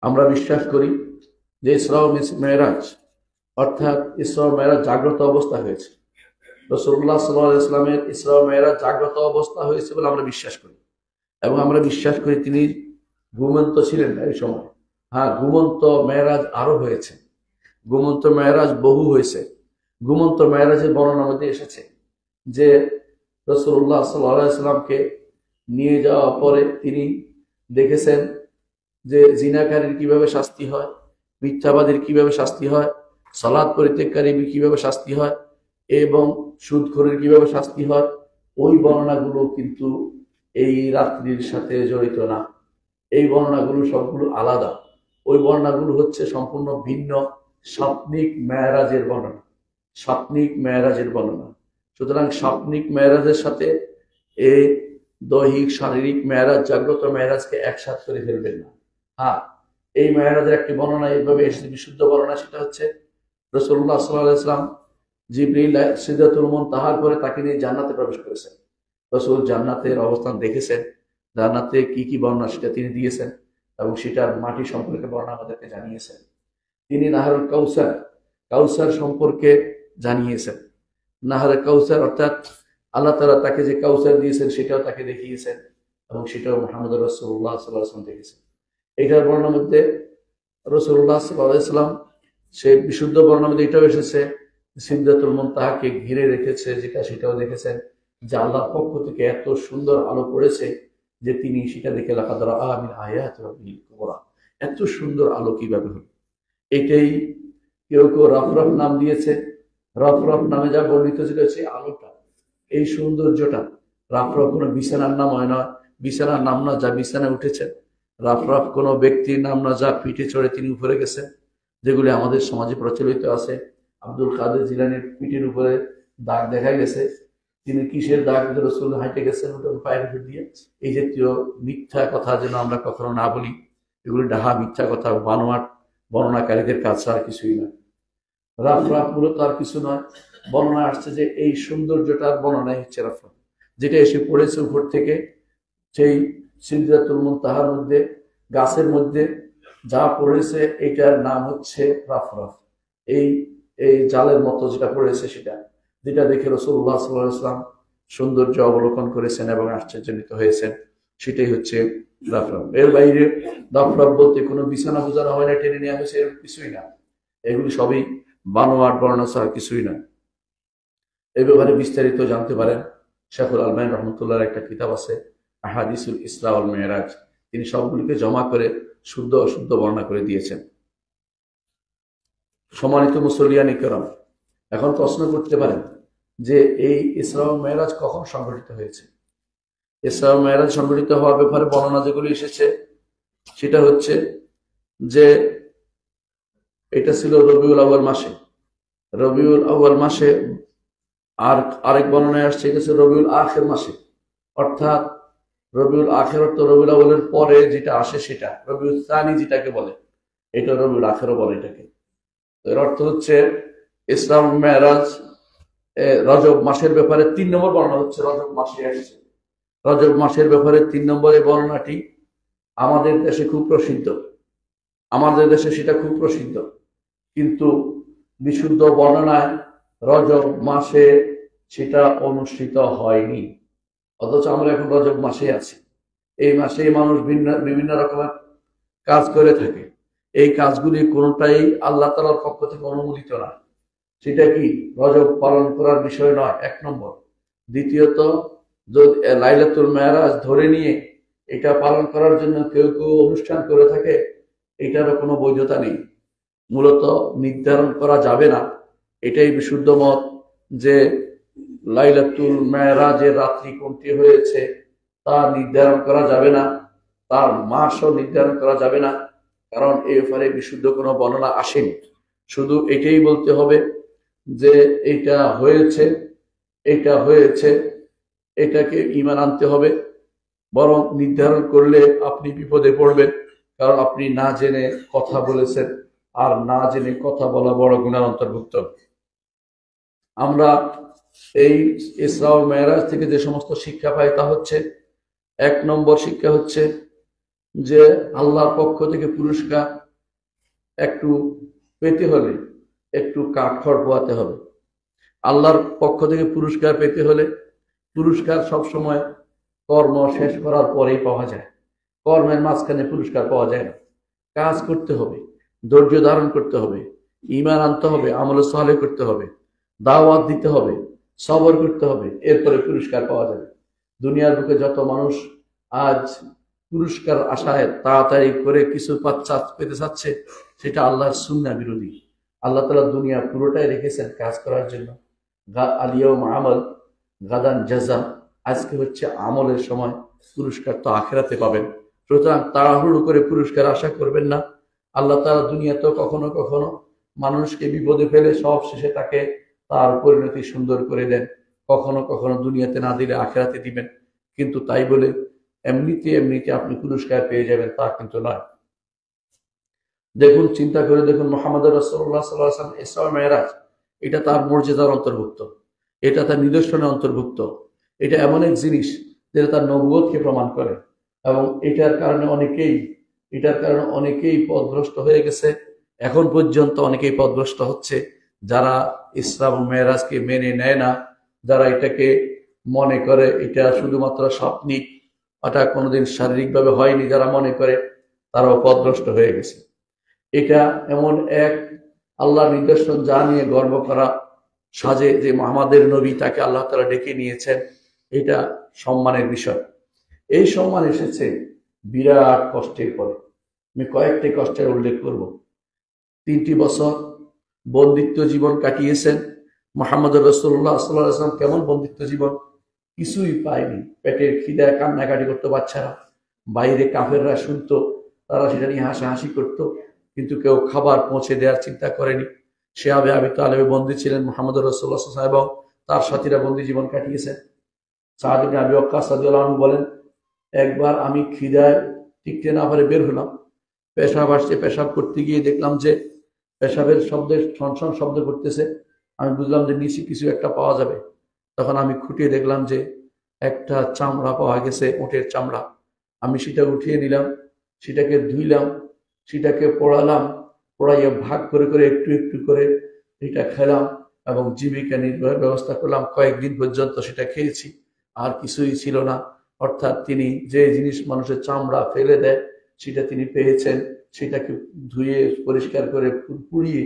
আমরা বিশ্বাস করি যে ইসরা ও মেরাজ অর্থাৎ ইসরা ও মেরাজ জাগ্রত অবস্থা হয়েছে। রাসূলুল্লাহ সাল্লাল্লাহু আলাইহি ওয়াসাল্লামের ইসরা ও মেরাজ জাগ্রত অবস্থা হয়েছে বলে আমরা বিশ্বাস করি, এবং আমরা বিশ্বাস করি তিনি ঘুমন্ত ছিলেন না এই সময়। হ্যাঁ, ঘুমন্ত মেরাজ আরো হয়েছে, ঘুমন্ত মেরাজ বহু হয়েছে। ঘুমন্ত মেরাজের বর্ণনার মধ্যে এসেছে যে রাসূলুল্লাহ সাল্লাল্লাহু আলাইহি ওয়াসাল্লামকে নিয়ে যাওয়ার পরে তিনি দেখেছেন যে জিনাকারীর কিভাবে শাস্তি হয়, মিথ্যাবাদীর কিভাবে শাস্তি হয়, সালাত পরিত্যাগকারীর কিভাবে শাস্তি হয়, এবং সুদখোরের কিভাবে শাস্তি হয়। ওই বর্ণনাগুলো কিন্তু এই রাত্রির সাথে জড়িত না। এই বর্ণনাগুলো সবগুলো আলাদা। ওই বর্ণনাগুলো হচ্ছে সম্পূর্ণ ভিন্ন, স্বপ্নিক মেরাজের বর্ণনা, স্বপ্নিক মেরাজের বর্ণনা। সুতরাং স্বপ্নিক মেরাজের সাথে এই দৈহিক শারীরিক মেরাজ, জাগ্রত মেরাজকে একসাথে করে ফেলবেন না। হ্যাঁ, এই মেরাজের একটি বর্ণনা এইভাবে এসেছে, বিশুদ্ধ বর্ণনা। সেটা হচ্ছে রাসূলুল্লাহ সাল্লাল্লাহু আলাইহি ওয়াসাল্লাম জিবরিল সিদরাতুল মুনতাহার পরে তাকে নিয়ে জান্নাতে প্রবেশ করেছেন। রাসূল জান্নাতের অবস্থান দেখেছেন, জান্নাতে কি কি বর্ণনা সেটা তিনি দিয়েছেন, এবং সেটার মাটি সম্পর্কে বর্ণনা আমাদেরকে জানিয়েছেন। তিনি নাহরুল কাউসার সম্পর্কে জানিয়েছেন। নাহরে কাউসার অর্থাৎ আল্লাহ তাআলা তাকে যে কাউসার দিয়েছেন সেটাও তাকে দেখিয়েছেন, এবং সেটাও মুহাম্মদ রাসূলুল্লাহ সাল্লাল্লাহু আলাইহি ওয়াসাল্লাম দেখেছেন। এইটার বর্ণনার মধ্যে রাসূলুল্লাহ সাল্লাল্লাহু আলাইহি ওয়াসাল্লাম সে বিশুদ্ধ বর্ণনার মধ্যে এটাও এসেছে, সিদরাতুল মুনতাহাকে ঘিরে রেখেছে যেটা, সেটাও দেখেছেন যে আল্লাহর পক্ষ থেকে এত সুন্দর আলো পড়েছে যে তিনি সেটা দেখে লাকাদ রাআ মিন আয়াতি রাব্বিল কুবরা, এত সুন্দর আলো কিভাবে হলো। এটাই কেউ কেউ রফরফ নাম দিয়েছে। রফরফ নামে যা বর্ণিত ছিল সেই আলোটা, এই সৌন্দর্যটা। রফরফ কোনো বিছানার নাম হয় না, বিছানার নাম না যা বিছানায় উঠেছেন। রফরফ কোনো ব্যক্তির নাম না যা পিঠে চড়ে তিনি উপরে গেছেন, যেগুলি আমাদের সমাজে প্রচলিত আছে। আব্দুল কাদের জিলানীর পিঠের উপরে দাগ দেখা গেছে, তিনি কিসের দাগ, রাসূল হাঁটে গেছেন ওটার পায়ের উপর দিয়ে। এই জাতীয় মিথ্যা কথা যেন আমরা কখনো না বলি। এগুলি ডাহা মিথ্যা কথা, বানোয়াট বর্ণনাকারীদের কাজ আর কিছুই না। রাফরাফ মূলত আর কিছু নয়। বর্ণনা আসছে যে এই সৌন্দর্যটার বর্ণনাই হচ্ছে রাফরাফ, যেটা এসে পড়েছে উপর থেকে। সেই সিদরাতুল মুনতাহার মধ্যে গাছের মধ্যে যা পড়েছে এটার নাম হচ্ছে রাফরাফ। এই এই জালের মতো যেটা পড়েছে সেটা, যেটা দেখে রাসূলুল্লাহ সাল্লাল্লাহু আলাইহি ওয়াসাল্লাম সৌন্দর্য অবলোকন করেছেন এবং আশ্চর্যান্বিত হয়েছেন। সেটাই হচ্ছে দাফরাব। এর বাইরে দাফরাব বলতে কোনো বিছানা বোঝানো হয় না, টেনে নেওয়া হয়েছে, এরকম কিছুই না। এগুলি সবই বানোয়াট বর্ণনা ছাড়া কিছুই না। এই ব্যাপারে বিস্তারিত জানতে পারেন শেখুল আলবানী রহমতুল্লাহর একটা কিতাব আছে আহাদিসুল ইসরা ওয়াল মেরাজ। তিনি সবগুলিকে জমা করে শুদ্ধ অশুদ্ধ বর্ণনা করে দিয়েছেন। সম্মানিত মুসল্লিয়ান ইকরাম, এখন প্রশ্ন করতে পারেন যে এই ইসরা ওয়াল মেরাজ কখন সংঘটিত হয়েছে? ইসরা ওয়াল মেরাজ সংঘটিত হওয়ার ব্যাপারে বর্ণনা যেগুলি এসেছে সেটা হচ্ছে যে এটা ছিল রবিউল আউয়াল মাসে। রবিউল আউয়াল মাসে, আর আরেক বর্ণনায় আসছে এটা ছিল রবিউল আখির মাসে। অর্থাৎ রবিউল আখির অর্থ রবিউল আউয়ালের পরে যেটা আসে সেটা রবিউল সানি যেটাকে বলে, এটা রবিউল আখিরও বলে এটাকে। এর অর্থ হচ্ছে ইসরা ওয়াল মেরাজ রজব মাসের ব্যাপারে 3 নম্বর বর্ণনা হচ্ছে রজব মাসে আসছে। রজব মাসের ব্যাপারে 3 নম্বরের বর্ণনাটি আমাদের দেশে খুব প্রসিদ্ধ, আমাদের দেশে সেটা খুব প্রসিদ্ধ, কিন্তু বিশুদ্ধ বর্ণনায় রজব মাসে সেটা অনুষ্ঠিত হয়নি। অথচ আমরা এখন রজব মাসে আছি। এই মাসে মানুষ বিভিন্ন রকমের কাজ করে থাকে। এই কাজগুলি কোনোটাই আল্লাহ তাআলার পক্ষ থেকে অনুমোদিত না। সেটা কি রজব পালন করার বিষয় নয়, 1 নম্বর। দ্বিতীয়ত, লাইলাতুল মেরাজ ধরে নিয়ে এটা পালন করার জন্য কেউ কেউ অনুষ্ঠান করে থাকে, এটারও কোনো বৈধতা নেই। মূলত নির্ধারণ করা যাবে না, এটাই বিশুদ্ধ মত, যে লাইলাতুল মেরাজের রাত্রি কোনটি হয়েছে তা নির্ধারণ করা যাবে না, তার মাসও নির্ধারণ করা যাবে না, কারণ এই ব্যাপারে বিশুদ্ধ কোনো বর্ণনা আসেনি। শুধু এটাই বলতে হবে যে এটা হয়েছে, এটা হয়েছে, এটাকে ঈমান আনতে হবে। বরং নির্ধারণ করলে আপনি বিপদে পড়বেন, কারণ আপনি না জেনে কথা বলেছেন, আর না জেনে কথা বলা বড় গুনার অন্তর্ভুক্ত। আমরা এই ইসরা ওয়াল মেরাজ থেকে যে সমস্ত শিক্ষা পাই তা হচ্ছে, 1 নম্বর শিক্ষা হচ্ছে যে আল্লাহর পক্ষ থেকে পুরস্কার একটু পেতে হলে একটু কাঠখড় পোহাতে হবে। আল্লাহর পক্ষ থেকে পুরস্কার পেতে হলে পুরস্কার সবসময় কর্ম শেষ করার পরেই পাওয়া যায়, কর্মের মাঝখানে পুরস্কার পাওয়া যায় না। কাজ করতে হবে, ধৈর্য ধারণ করতে হবে, ঈমান আনতে হবে, আমল সালেহ করতে হবে, দাওয়াত দিতে হবে, সবর করতে হবে, এরপরে পুরস্কার পাওয়া যাবে। দুনিয়ার বুকে যত মানুষ আজ পুরস্কার আশায় তাড়াতাড়ি করে কিছু পেতে চাচ্ছে, সেটা আল্লাহর সুন্নাহ বিরোধী। আল্লাহ তাআলা দুনিয়া পুরোটাই রেখেছেন কাজ করার জন্য। আল-ইয়াউমা আমাল গাদান জাযা, আজকে হচ্ছে আমলের সময়, পুরস্কার তো আখিরাতে পাবেন। সুতরাং তাড়াহুড়ো করে পুরস্কার আশা করবেন না। আল্লাহ তাআলা দুনিয়াতেও কখনো কখনো মানুষকে বিপদে ফেলে সব শেষে তাকে তার পরিণতি সুন্দর করে দেন। কখনো কখনো দুনিয়াতে না দিলে আখিরাতে দিবেন, কিন্তু তাই বলে এমনিতে এমনিতে আপনি পুরস্কার পেয়ে যাবেন তা কিন্তু নয়। দেখুন, চিন্তা করে দেখুন, মুহাম্মদ রাসূলুল্লাহ সাল্লাল্লাহু আলাইহি ওয়াসাল্লাম ইসরা মেরাজ, এটা তার মর্যাদার অন্তর্ভুক্ত, এটা তার নিদর্শনের অন্তর্ভুক্ত। এটা এমন এক জিনিস যেটা তার নবুয়তকে প্রমাণ করে, এবং এটার কারণে অনেকেই পথভ্রষ্ট হয়ে গেছে। এখন পর্যন্ত অনেকেই পথভ্রষ্ট হচ্ছে, যারা ইসরা মেরাজকে মেনে নেয় না, যারা এটাকে মনে করে এটা শুধুমাত্র স্বপ্নিক, এটা কোনোদিন শারীরিকভাবে হয়নি, যারা মনে করে, তারাও পথভ্রষ্ট হয়ে গেছে। এটা এমন এক আল্লাহর নিদর্শন যা নিয়ে গর্ব করা সাজে, যে মুহাম্মদের নবী তাকে আল্লাহ তাআলা ডেকে নিয়েছেন, এটা সম্মানের বিষয়। এই সম্মান এসেছে বিরাট কষ্টের পরে। আমি কয়েকটি কষ্টের উল্লেখ করব। 3টি বছর বন্দিত্ব জীবন কাটিয়েছেন মুহাম্মদ রাসূলুল্লাহ সাল্লাল্লাহু আলাইহি ওয়াসাল্লাম। কেমন বন্দিত্ব জীবন! কিছুই পায়নি, পেটের খিদায় কান্নাকাটি করতে পারছে না। বাইরে কাফেররা শুনতো, তারা সেটা নিয়ে হাসাহাসি করতো, কিন্তু কেউ খাবার পৌঁছে দেওয়ার চিন্তা করেনি। সে আবু তালেবে বন্দী ছিলেন মুহাম্মদ রাসূলুল্লাহ সাল্লাল্লাহু আলাইহি ওয়াসাল্লাম, এবং তার সাথীরা বন্দী জীবন কাটিয়েছেন। সাদ ইবনে আবি ওয়াক্কাস রাদিয়াল্লাহু আনহু বলেন, একবার আমি খিদায় টিকতে না পারে বের হলাম, পেশাব আসছে, পেশাব করতে গিয়ে দেখলাম যে পেশাবের শব্দে ছনছন শব্দ করতেছে। আমি বুঝলাম যে নিচে কিছু একটা পাওয়া যাবে। তখন আমি খুঁটিয়ে দেখলাম যে একটা চামড়া পাওয়া গেছে, উটের চামড়া। আমি সেটা উঠিয়ে নিলাম, সেটাকে ধুইলাম, সেটাকে পোড়ালাম, পোড়াইয়া ভাগ করে করে একটু একটু করে এটা খেলাম, এবং জীবিকা নির্বাহের ব্যবস্থা করলাম। কয়েকদিন পর্যন্ত সেটা খেয়েছি, আর কিছুই ছিল না। অর্থাৎ তিনি যে জিনিস মানুষের চামড়া ফেলে দেয় সেটা তিনি পেয়েছেন, সেটাকে ধুয়ে পরিষ্কার করে পুড়িয়ে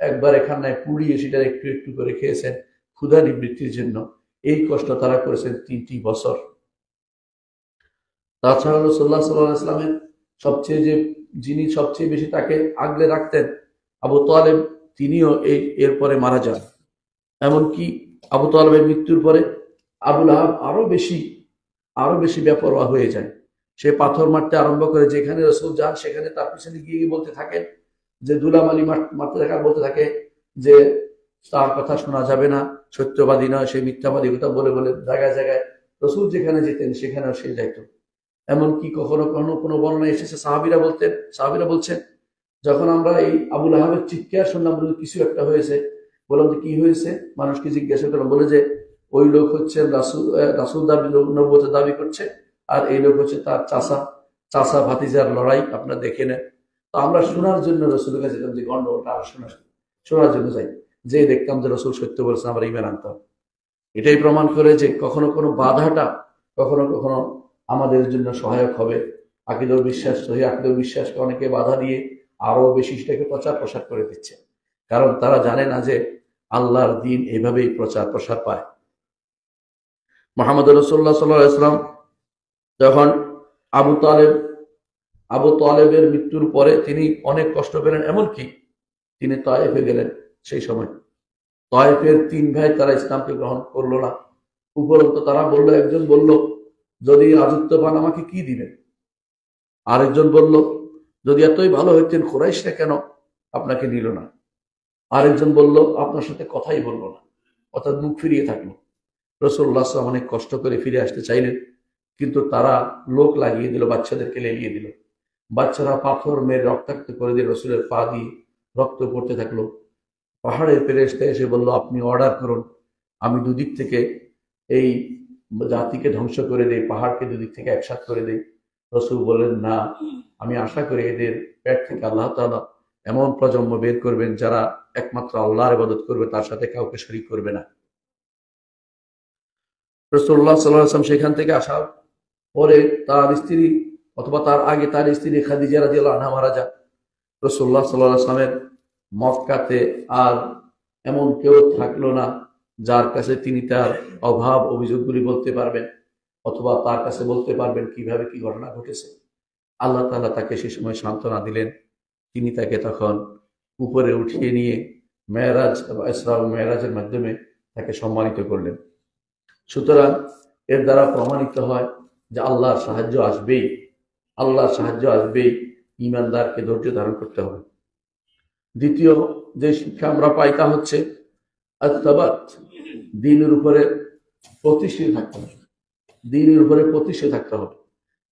একবার এখানে পুড়িয়ে সেটা একটু একটু করে খেয়েছেন ক্ষুধা নিবৃত্তির জন্য। এই কষ্ট তারা করেছেন 3টি বছর। তাছাড়া রাসূলুল্লাহ সাল্লাল্লাহু আলাইহি ওয়াসাল্লামের সবচেয়ে যিনি সবচেয়ে বেশি তাকে আগলে রাখতেন, আবু তালেব, তিনিও এরপরে মারা যান। এমনকি আবু তালেবের মৃত্যুর পরে আবু লাহাব আরো বেশি বেপরোয়া হয়ে যায়। সে পাথর মারতে আরম্ভ করে, যেখানে রাসূল যান সেখানে তার পিছনে গিয়ে বলতে থাকেন যে ধুলামালি মারতে থাকা, বলতে থাকে যে তার কথা শোনা যাবে না, সত্যবাদী নয়, সে মিথ্যাবাদী কথা বলে বলে জায়গায় জায়গায় রাসূল যেখানে যেতেন সেখানেও সে যাইত। এমনকি কখনো কখনো কোনো বর্ণনা এসেছে সাহাবীরা বলছেন, যখন আমরা এই আবু লাহাবের চিৎকার শুনলাম কিছু একটা হয়েছে, বললাম যে কি হয়েছে, মানুষকে জিজ্ঞাসা করলাম, বলে যে ওই লোক হচ্ছে রাসূল নবুয়তের দাবি করছে, আর এই লোক হচ্ছে তার চাচা ভাতিজার লড়াই, আপনারা দেখে নেন। তো আমরা শোনার জন্য রাসূলের কাছে যেতাম, যে গন্ডগোলটা আরো শোনার জন্য যাই, যে দেখতাম যে রাসূল সত্য বলছেন, আমরা ঈমান আনতাম। এটাই প্রমাণ করে যে কখনো কোনো বাধাটা কখনো কখনো আমাদের জন্য সহায়ক হবে। আকীদার বিশ্বাসকে অনেকে বাধা দিয়ে আরো বেশি সেটাকে প্রচার প্রসার করে দিচ্ছে, কারণ তারা জানে না যে আল্লাহর দ্বীন এইভাবেই প্রচার প্রসার পায়। মুহাম্মদ রাসূলুল্লাহ সাল্লাল্লাহু আলাইহি ওয়াসাল্লাম যখন আবু তালেবের মৃত্যুর পরে তিনি অনেক কষ্ট পেলেন, এমনকি তিনি তায়েফে গেলেন। সেই সময় তায়েফের 3 ভাই তারা ইসলামকে গ্রহণ করলো না। উপরন্ত তারা বলল, একজন বলল যদি রাজত্ব পান আমাকে কি দিবেন, আরেকজন বলল যদি এতই ভালো হইতেন কুরাইশরা কেন আপনাকে নিল না, আরেকজন বলল আপনার সাথে কথাই বলবো না, অর্থাৎ মুখ ফিরিয়ে থাকলো। রাসূলুল্লাহ সাল্লাল্লাহু আলাইহি ওয়াসাল্লাম অনেক কষ্ট করে ফিরে আসতে চাইলেন, কিন্তু তারা লোক লাগিয়ে দিল, বাচ্চাদেরকে লেলিয়ে দিল। বাচ্চারা পাথর মেরে রক্তাক্ত করে দিয়ে রসুলের পা দিয়ে রক্ত পড়তে থাকলো। পাহাড়ের ফেরেশতা এসে বলল, আপনি অর্ডার করুন, আমি দুদিক থেকে এই জাতিকে ধ্বংস করে দেই, পাহাড়কে দুদিক থেকে একসাথ করে দেই। রসুল বললেন, না, আমি আশা করি এদের পেট থেকে আল্লাহ তাআলা এমন প্রজন্ম বের করবেন যারা একমাত্র আল্লাহর ইবাদত করবে, তার সাথে কাউকে শরীক করবে না। রাসূলুল্লাহ সাল্লাল্লাহু আলাইহি ওয়াসাল্লাম সেখান থেকে আসার পরে তার স্ত্রী, অথবা তার আগে তার স্ত্রী খাদিজা রাদিয়াল্লাহু আনহা মারা যান। রাসূলুল্লাহ সাল্লাল্লাহু আলাইহি ওয়াসাল্লামের মক্কাতে আর এমন কেউ থাকলো না যার কাছে তিনি তার অভাব অভিযোগগুলি বলতে পারবেন, অথবা তার কাছে বলতে পারবেন কিভাবে কি ঘটনা ঘটেছে। আল্লাহ তাআলা তাকে সে সময় সান্ত্বনা দিলেন। তিনি তাকে তখন উপরে উঠিয়ে নিয়ে মেরাজ বা ইসরা ও মেরাজের মাধ্যমে তাকে সম্মানিত করলেন। সুতরাং এর দ্বারা প্রমাণিত হয় যে আল্লাহর সাহায্য আসবেই, ঈমানদারকে ধৈর্য ধারণ করতে হবে। দ্বিতীয় যে শিক্ষা আমরা পাই তা হচ্ছে আত-তাবাত, দ্বীনের উপরে প্রতিষ্ঠিত থাকতে হবে।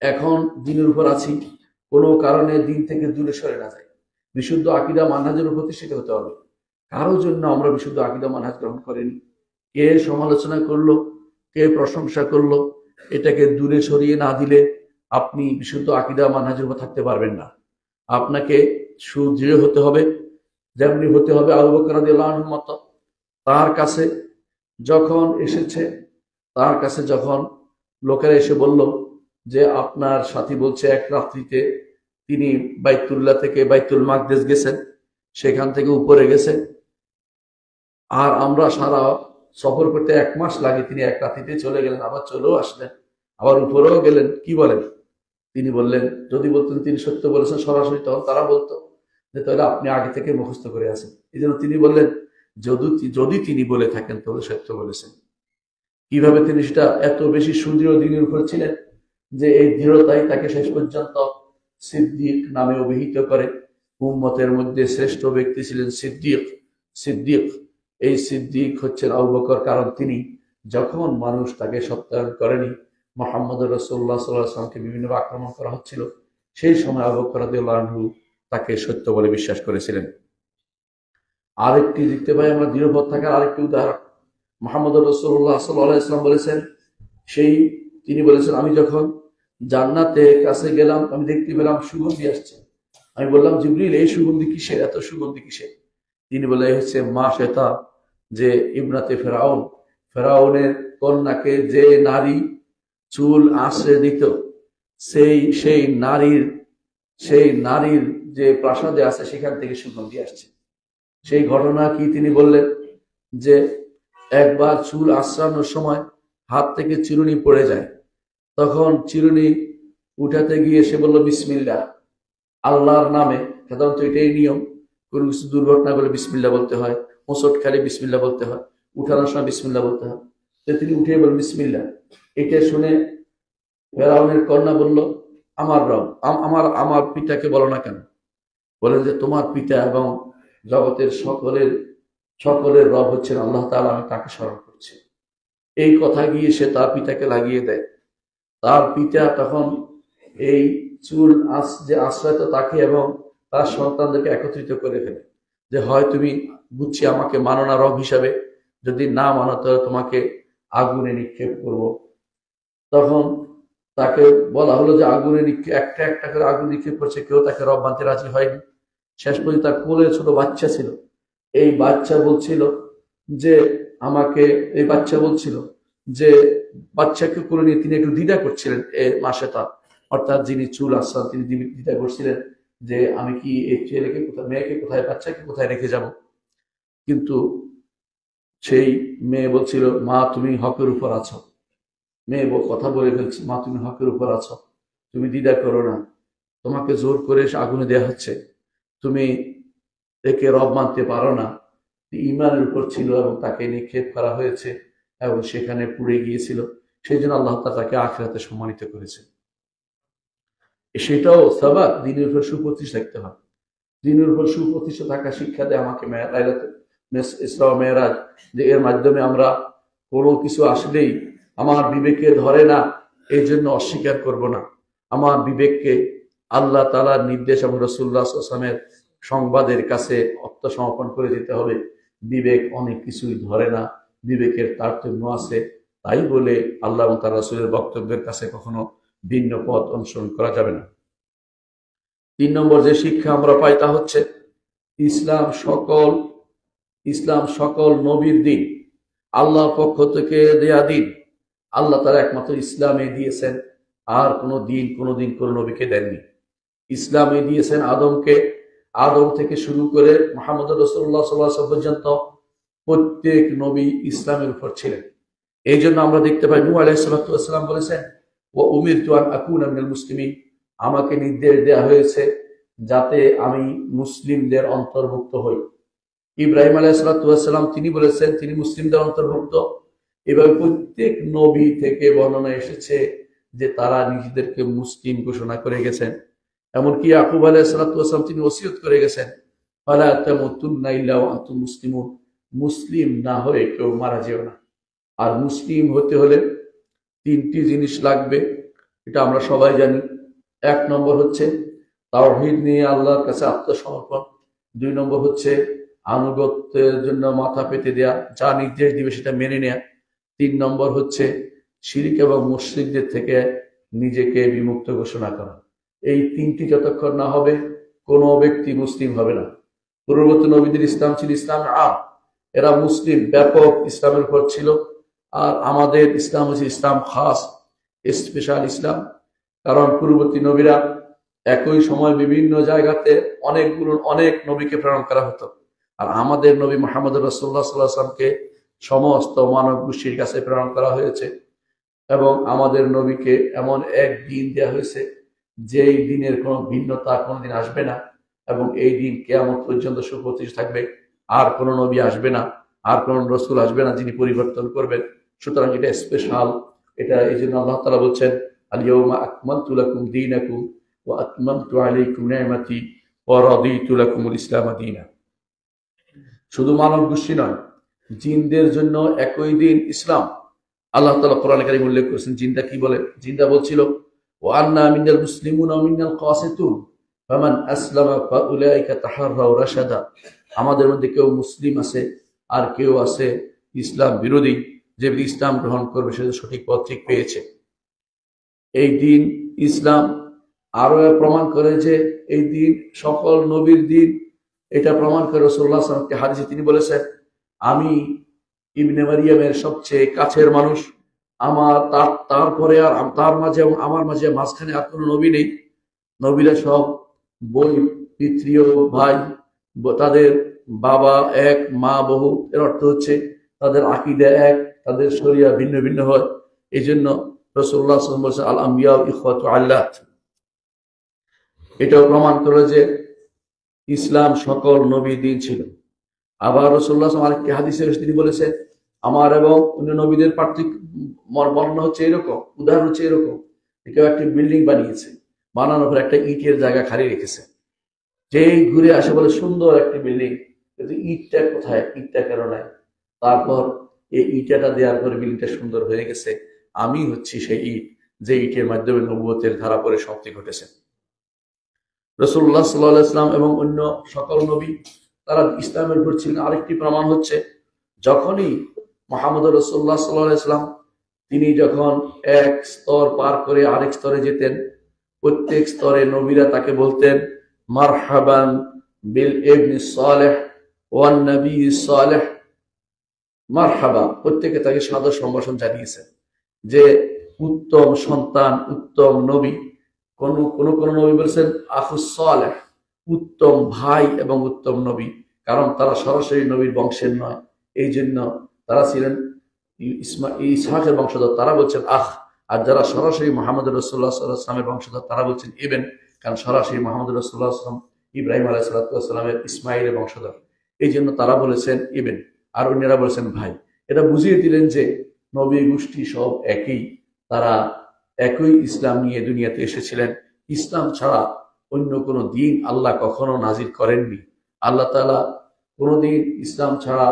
এখন দ্বীনের উপর আছি, কোনো কারণে দ্বীন থেকে দূরে সরে না যায়, বিশুদ্ধ আকীদা মানহাজের উপর প্রতিষ্ঠিত হতে হবে। কারোর জন্য আমরা বিশুদ্ধ আকীদা মানহাজ গ্রহণ করিনি, কে সমালোচনা করলো, কে প্রশংসা করলো, এটাকে দূরে সরিয়ে না দিলে আপনি বিশুদ্ধ আকীদা মানহাজের উপর থাকতে পারবেন না। আপনাকে সুদৃঢ় হতে হবে, যেমনি হতে হবে আবু বকর রাদিয়াল্লাহু আনহুর মতো। তার কাছে যখন লোকেরা এসে বলল যে আপনার সাথী বলছে এক রাত্রিতে তিনি বাইতুল্লাহ থেকে বাইতুল মাকদেস গেছেন, সেখান থেকে উপরে গেছেন, আর আমরা সারা সফর করতে 1 মাস লাগে, তিনি এক রাত্রিতে চলে গেলেন, আবার চলেও আসলেন, আবার উপরেও গেলেন, কি বলেন? তিনি বললেন, যদি বলতেন তিনি সত্য বলেছেন সরাসরি, তখন তারা বলতো যে তাহলে আপনি আগে থেকে মুখস্থ করে আছেন। এই জন্য তিনি বললেন, যদি তিনি বলে থাকেন তাহলে সত্য বলেছেন। কিভাবে তিনি সেটা এত বেশি সুদৃঢ় দিনের উপর ছিলেন যে এই দৃঢ়তাই তাকে শেষ পর্যন্ত সিদ্দিক নামে অভিহিত করে। উম্মতের মধ্যে শ্রেষ্ঠ ব্যক্তি ছিলেন সিদ্দিক। এই সিদ্দিক হচ্ছেন আবু বকর, কারণ তিনি যখন মানুষ তাকে সত্যায়ন করেনি, মুহাম্মদ রাসূলুল্লাহ সাল্লাল্লাহু আলাইহি ওয়াসাল্লামকে বিভিন্নভাবে আক্রমণ করা হচ্ছিল, সেই সময় আবু বকর রাদিয়াল্লাহু আনহু তাকে সত্য বলে বিশ্বাস করেছিলেন। আরেকটি দেখতে পাই আমরা দৃঢ়পথ থাকার আরেকটি উদাহরণ। মুহাম্মদ রাসূলুল্লাহ সাল্লাল্লাহু আলাইহি ওয়াসাল্লাম বলেছেন, তিনি বলেছেন, আমি যখন জান্নাতের কাছে গেলাম, আমি দেখতে পেলাম সুগন্ধি আসছে। আমি বললাম, জিবরিল, এই সুগন্ধি কিসের, এত সুগন্ধি কিসের? তিনি বলে, হচ্ছে মা শ্বেতা, যে ইবনাতে ফেরাউনের কন্যাকে যে নারী চুল আশ্রে দিত, সেই নারীর যে প্রাসাদে আছে সেখান থেকে সুগন্ধি আসছে। সেই ঘটনা কি তিনি বললেন যে একবার চুল আশ্রানোর সময় হাত থেকে চিরুনি পড়ে যায়, তখন চিরুনি উঠাতে গিয়ে সে বলল বিসমিল্লাহ, আল্লাহর নামে। সাধারণত এটাই নিয়ম, কোনো কিছু দুর্ঘটনা করলে বিসমিল্লাহ বলতে হয়, হোঁচট খেলে বিসমিল্লাহ বলতে হয়, উঠানোর সময় বিসমিল্লাহ বলতে হয়। তিনি উঠে বলেন বিসমিল্লাহ। এটা শুনে ফেরাউনের কন্যা বলল, আমার রব, আমার পিতাকে বলো না কেন? বলেন যে তোমার পিতা এবং জগতের সকলের রব হচ্ছেন আল্লাহ তাআলা, আমি তাকে স্মরণ করছি। এই কথা গিয়ে সে তার পিতাকে লাগিয়ে দেয়। তার পিতা তখন এই চুল যে আশ্রয়ত তাকে এবং তার সন্তানদেরকে একত্রিত করে ফেলে যে হয় তুমি বুঝছি আমাকে মানো না রব হিসাবে, যদি না মানো তাহলে তোমাকে আগুনে নিক্ষেপ করব। তখন তাকে বলা হলো যে আগুনে একটা একটা করে আগুন নিক্ষেপ করছে, কেউ তাকে রব মানতে রাজি হয়নি। শেষ পর্যন্ত তার কোলে ছোট বাচ্চা ছিল, এই বাচ্চা বলছিল যে বাচ্চাকে কোলে নিয়ে তিনি একটু দ্বিধা করছিলেন, মাসে তার অর্থাৎ যিনি চুল আশ্রান তিনি দ্বিধা করছিলেন যে আমি কি এই ছেলেকে কোথায়, মেয়েকে কোথায়, বাচ্চাকে কোথায় রেখে যাব। কিন্তু সেই মেয়ে বলছিল মা তুমি হকের উপর আছো। মেয়ে কথা বলে ফেলছে, মা তুমি হকের উপর আছো, তুমি দ্বিধা করো না, তোমাকে জোর করে আগুনে দেওয়া হচ্ছে, তুমি একে রব মানতে পারো না। ঈমানের উপর ছিল এবং তাকে নিক্ষেপ করা হয়েছে এবং সেখানে পুড়ে গিয়েছিল। সেই জন্য আল্লাহ তাআলা তাকে আখিরাতে সম্মানিত করেছে। সেটাও সাবাত, দিনের উপর সুপ্রতিষ্ঠিত থাকতে হবে। দিনের উপর সুপ্রতিষ্ঠিত থাকা শিক্ষা দেয় আমাকে ইসরা ও মেরাজ, যে এর মাধ্যমে আমরা কোনো কিছু আসলেই আমার বিবেকে ধরে না, এই জন্য অস্বীকার করব না। আমার বিবেককে আল্লাহ তাআলার নির্দেশ এবং রাসূলুল্লাহ সাল্লাল্লাহু আলাইহি ওয়াসাল্লামের সংবাদের কাছে আত্মসমর্পণ করে যেতে হবে। বিবেক অনেক কিছুই ধরে না, বিবেকের তারতম্য আছে, তাই বলে আল্লাহ এবং তার রাসূলের বক্তব্যের কাছে কখনো ভিন্ন পথ অনুসরণ করা যাবে না। 3 নম্বর যে শিক্ষা আমরা পাই তা হচ্ছে ইসলাম সকল নবীর দিন, আল্লাহর পক্ষ থেকে দেয়া দিন। আল্লাহ তাআলা একমাত্র ইসলামে দিয়েছেন, আর কোনোদিন কোনো নবীকে দেননি। ইসলামে দিয়েছেন আদমকে, আদম থেকে শুরু করে মুহাম্মদ রাসূলুল্লাহ সাল্লাল্লাহু আলাইহি ওয়াসাল্লাম পর্যন্ত প্রত্যেক নবী ইসলামের উপর ছিলেন। এই জন্য আমরা দেখতে পাই নূহ আলাইহিস সালাতু ওয়াস সালাম বলেছেন ওয়া উমিরতু আন আকুনা মিনাল মুসলিমিন, আমাকে নির্দেশ দেওয়া হয়েছে যাতে আমি মুসলিমদের অন্তর্ভুক্ত হই। ইব্রাহিম আলাইহিস সালাতু ওয়াস সালাম তিনি বলেছেন তিনি মুসলিমদের অন্তর্ভুক্ত। এভাবে প্রত্যেক নবী থেকে বর্ণনা এসেছে যে তারা নিজেদেরকে মুসলিম ঘোষণা করে গেছেন। এমনকি ইয়াকুব আলাইহিস সালাতু ওয়াস সালাম তিনি ওসিয়ত করে গেছেন ফালা তামুতুন্না ইল্লা ওয়া আনতুম মুসলিমুন, মুসলিম না হয়ে কেউ মারা যেও না। আর মুসলিম হতে হলে 3টি জিনিস লাগবে, এটা আমরা সবাই জানি। 1 নম্বর হচ্ছে তাওহীদ নিয়ে আল্লাহর কাছে আত্মসমর্পণ। 2 নম্বর হচ্ছে আনুগত্যের জন্য মাথা পেতে দেয়া, যা নির্দেশ দিবে সেটা মেনে নেয়া। 3 নম্বর হচ্ছে শিরক এবং মুশরিকদের থেকে নিজেকে বিমুক্ত ঘোষণা করা। এই 3টি যতক্ষণ না হবে কোনো ব্যক্তি মুসলিম হবে না। পূর্ববর্তী নবীদের ইসলাম ছিল ইসলাম আম, এরা মুসলিম ব্যাপক ইসলামের উপর ছিল। আর আমাদের ইসলাম হচ্ছে ইসলাম খাস, স্পেশাল ইসলাম। কারণ পূর্ববর্তী নবীরা একই সময় বিভিন্ন জায়গাতে অনেক নবীকে প্রেরণ করা হতো, আর আমাদের নবী মুহাম্মদ রাসূলুল্লাহ সাল্লাল্লাহু আলাইহি ওয়াসাল্লামকে সমস্ত মানব গোষ্ঠীর কাছে প্রেরণ করা হয়েছে। এবং আমাদের নবীকে এমন এক দিন দেওয়া হয়েছে যেই দিনের কোনো ভিন্নতা কোনোদিন আসবে না, এবং এই দিন কিয়ামত পর্যন্ত সুপ্রতিষ্ঠিত থাকবে। আর কোনো নবী আসবে না, আর কোনো রাসূল আসবে না যিনি পরিবর্তন করবেন। সুতরাং এটা স্পেশাল। এটা এই জন্য আল্লাহ তাআলা বলছেন আল ইয়াউমা আকমালতু লাকুম দীনাকুম ওয়া আতমামতু আলাইকুম নি'মাতি ওয়া রাদিতু লাকুমুল ইসলাম দীনা। শুধু মানব গোষ্ঠী নয়, জিনদের জন্য একই দিন ইসলাম। আল্লাহ তাআলা কোরআনে কারীমে উল্লেখ করেছেন জিনরা কি বলে। জিনরা বলছিল ওয়া আন্না মিনাল মুসলিমুনা ওয়া মিনাল কাসিতুন ফামান আসলামা ফাউলাইকা তাহাররাউ রাশাদা, আমাদের মধ্যে কেউ মুসলিম আছে আর কেউ আছে ইসলাম বিরোধী, যে ইসলাম গ্রহণ করবে সে সঠিক পথ ঠিক পেয়েছে। এই দিন ইসলাম আরো প্রমাণ করে যে এই দিন সকল নবীর দিন। এটা প্রমাণ করে রাসূলুল্লাহ সাল্লাল্লাহু আলাইহি ওয়াসাল্লাম হাদিসে তিনি বলেছেন আমি ইবনে মারিয়ামের সবচেয়ে কাছের মানুষ, তারপরে আর তার মাঝে এবং আমার মাঝে মাঝখানে আর কোনো নবী নেই। নবীরা সব বই পিতৃয় ভাই, তাদের বাবা এক মা বহু, এর অর্থ হচ্ছে তাদের আকীদা এক, তাদের শরিয়া ভিন্ন ভিন্ন হয়। এই জন্য রাসূলুল্লাহ সাল্লাল্লাহু আলাইহি ওয়াসাল্লাম বলেছেন আল আম্বিয়া ইখওয়াতু আল্লাত। এটাও প্রমাণ করে যে ইসলাম সকল নবী দিন ছিল। আবার রাসূলুল্লাহ সাল্লাল্লাহু আলাইহি ওয়াসাল্লাম আরেকটি হাদিসে তিনি বলেছেন আমার এবং অন্য নবীদের পার্থক্য বর্ণনা হচ্ছে এরকম, উদাহরণ হচ্ছে এরকম, কেউ একটি বিল্ডিং বানিয়েছে, বানানোর পর একটা ইটের জায়গা খালি রেখেছে, যেই ঘুরে আসে বলে সুন্দর একটি বিল্ডিং, কিন্তু ইটটা কোথায়, ইটটা কেন নাই? তারপর এই ইটাটা দেওয়ার পরে বিল্ডিংটা সুন্দর হয়ে গেছে। আমি হচ্ছি সেই ইট, যে ইটের মাধ্যমে নবুয়তের ধারা পরে শক্তি ঘটেছে। রাসূলুল্লাহ সাল্লাল্লাহু আলাইহি ওয়াসাল্লাম এবং অন্য সকল নবী তারা ইসলামের উপর ছিলেন। আরেকটি প্রমাণ হচ্ছে যখনই মুহাম্মদ রাসূলুল্লাহ সাল্লাল্লাহু আলাইহি ওয়াসাল্লাম তিনি যখন এক স্তর পার করে আরেক স্তরে যেতেন, প্রত্যেক স্তরে নবীরা তাকে বলতেন মারহাবান বিল ইবনি সালেহ ওয়ান নবী সালেহ, মারহাবা, প্রত্যেকে তাকে সাদর সম্ভাষণ জানিয়েছেন যে উত্তম সন্তান, উত্তম নবী। কোন কোন নবী বলছেন আখুস সালেহ, উত্তম ভাই এবং উত্তম নবী, কারণ তারা সরাসরি নবীর বংশের নয়, এই জন্য তারা ছিলেন ইসহাকের বংশধর, তারা বলছেন আখ। আর যারা সরাসরি মুহাম্মদ রাসূলুল্লাহ সাল্লাল্লাহু আলাইহি ওয়াসাল্লামের বংশধর তারা বলছেন ইবেন, কারণ সরাসরি মুহাম্মদ রাসূলুল্লাহ সাল্লাল্লাহু আলাইহি ওয়াসাল্লাম ইব্রাহিম আলাইহিস সালাতু ওয়াসসালামের ইসমাঈলের বংশধর, এই জন্য তারা বলেছেন ইবেন, আর অন্যরা বলেছেন ভাই। এটা বুঝিয়ে দিলেন যে নবী গোষ্ঠী সব একই, তারা একই ইসলাম নিয়ে দুনিয়াতে এসেছিলেন। ইসলাম ছাড়া অন্য কোনো দিন আল্লাহ কখনো নাজিল করেননি। আল্লাহ তাআলা কোনোদিন ইসলাম ছাড়া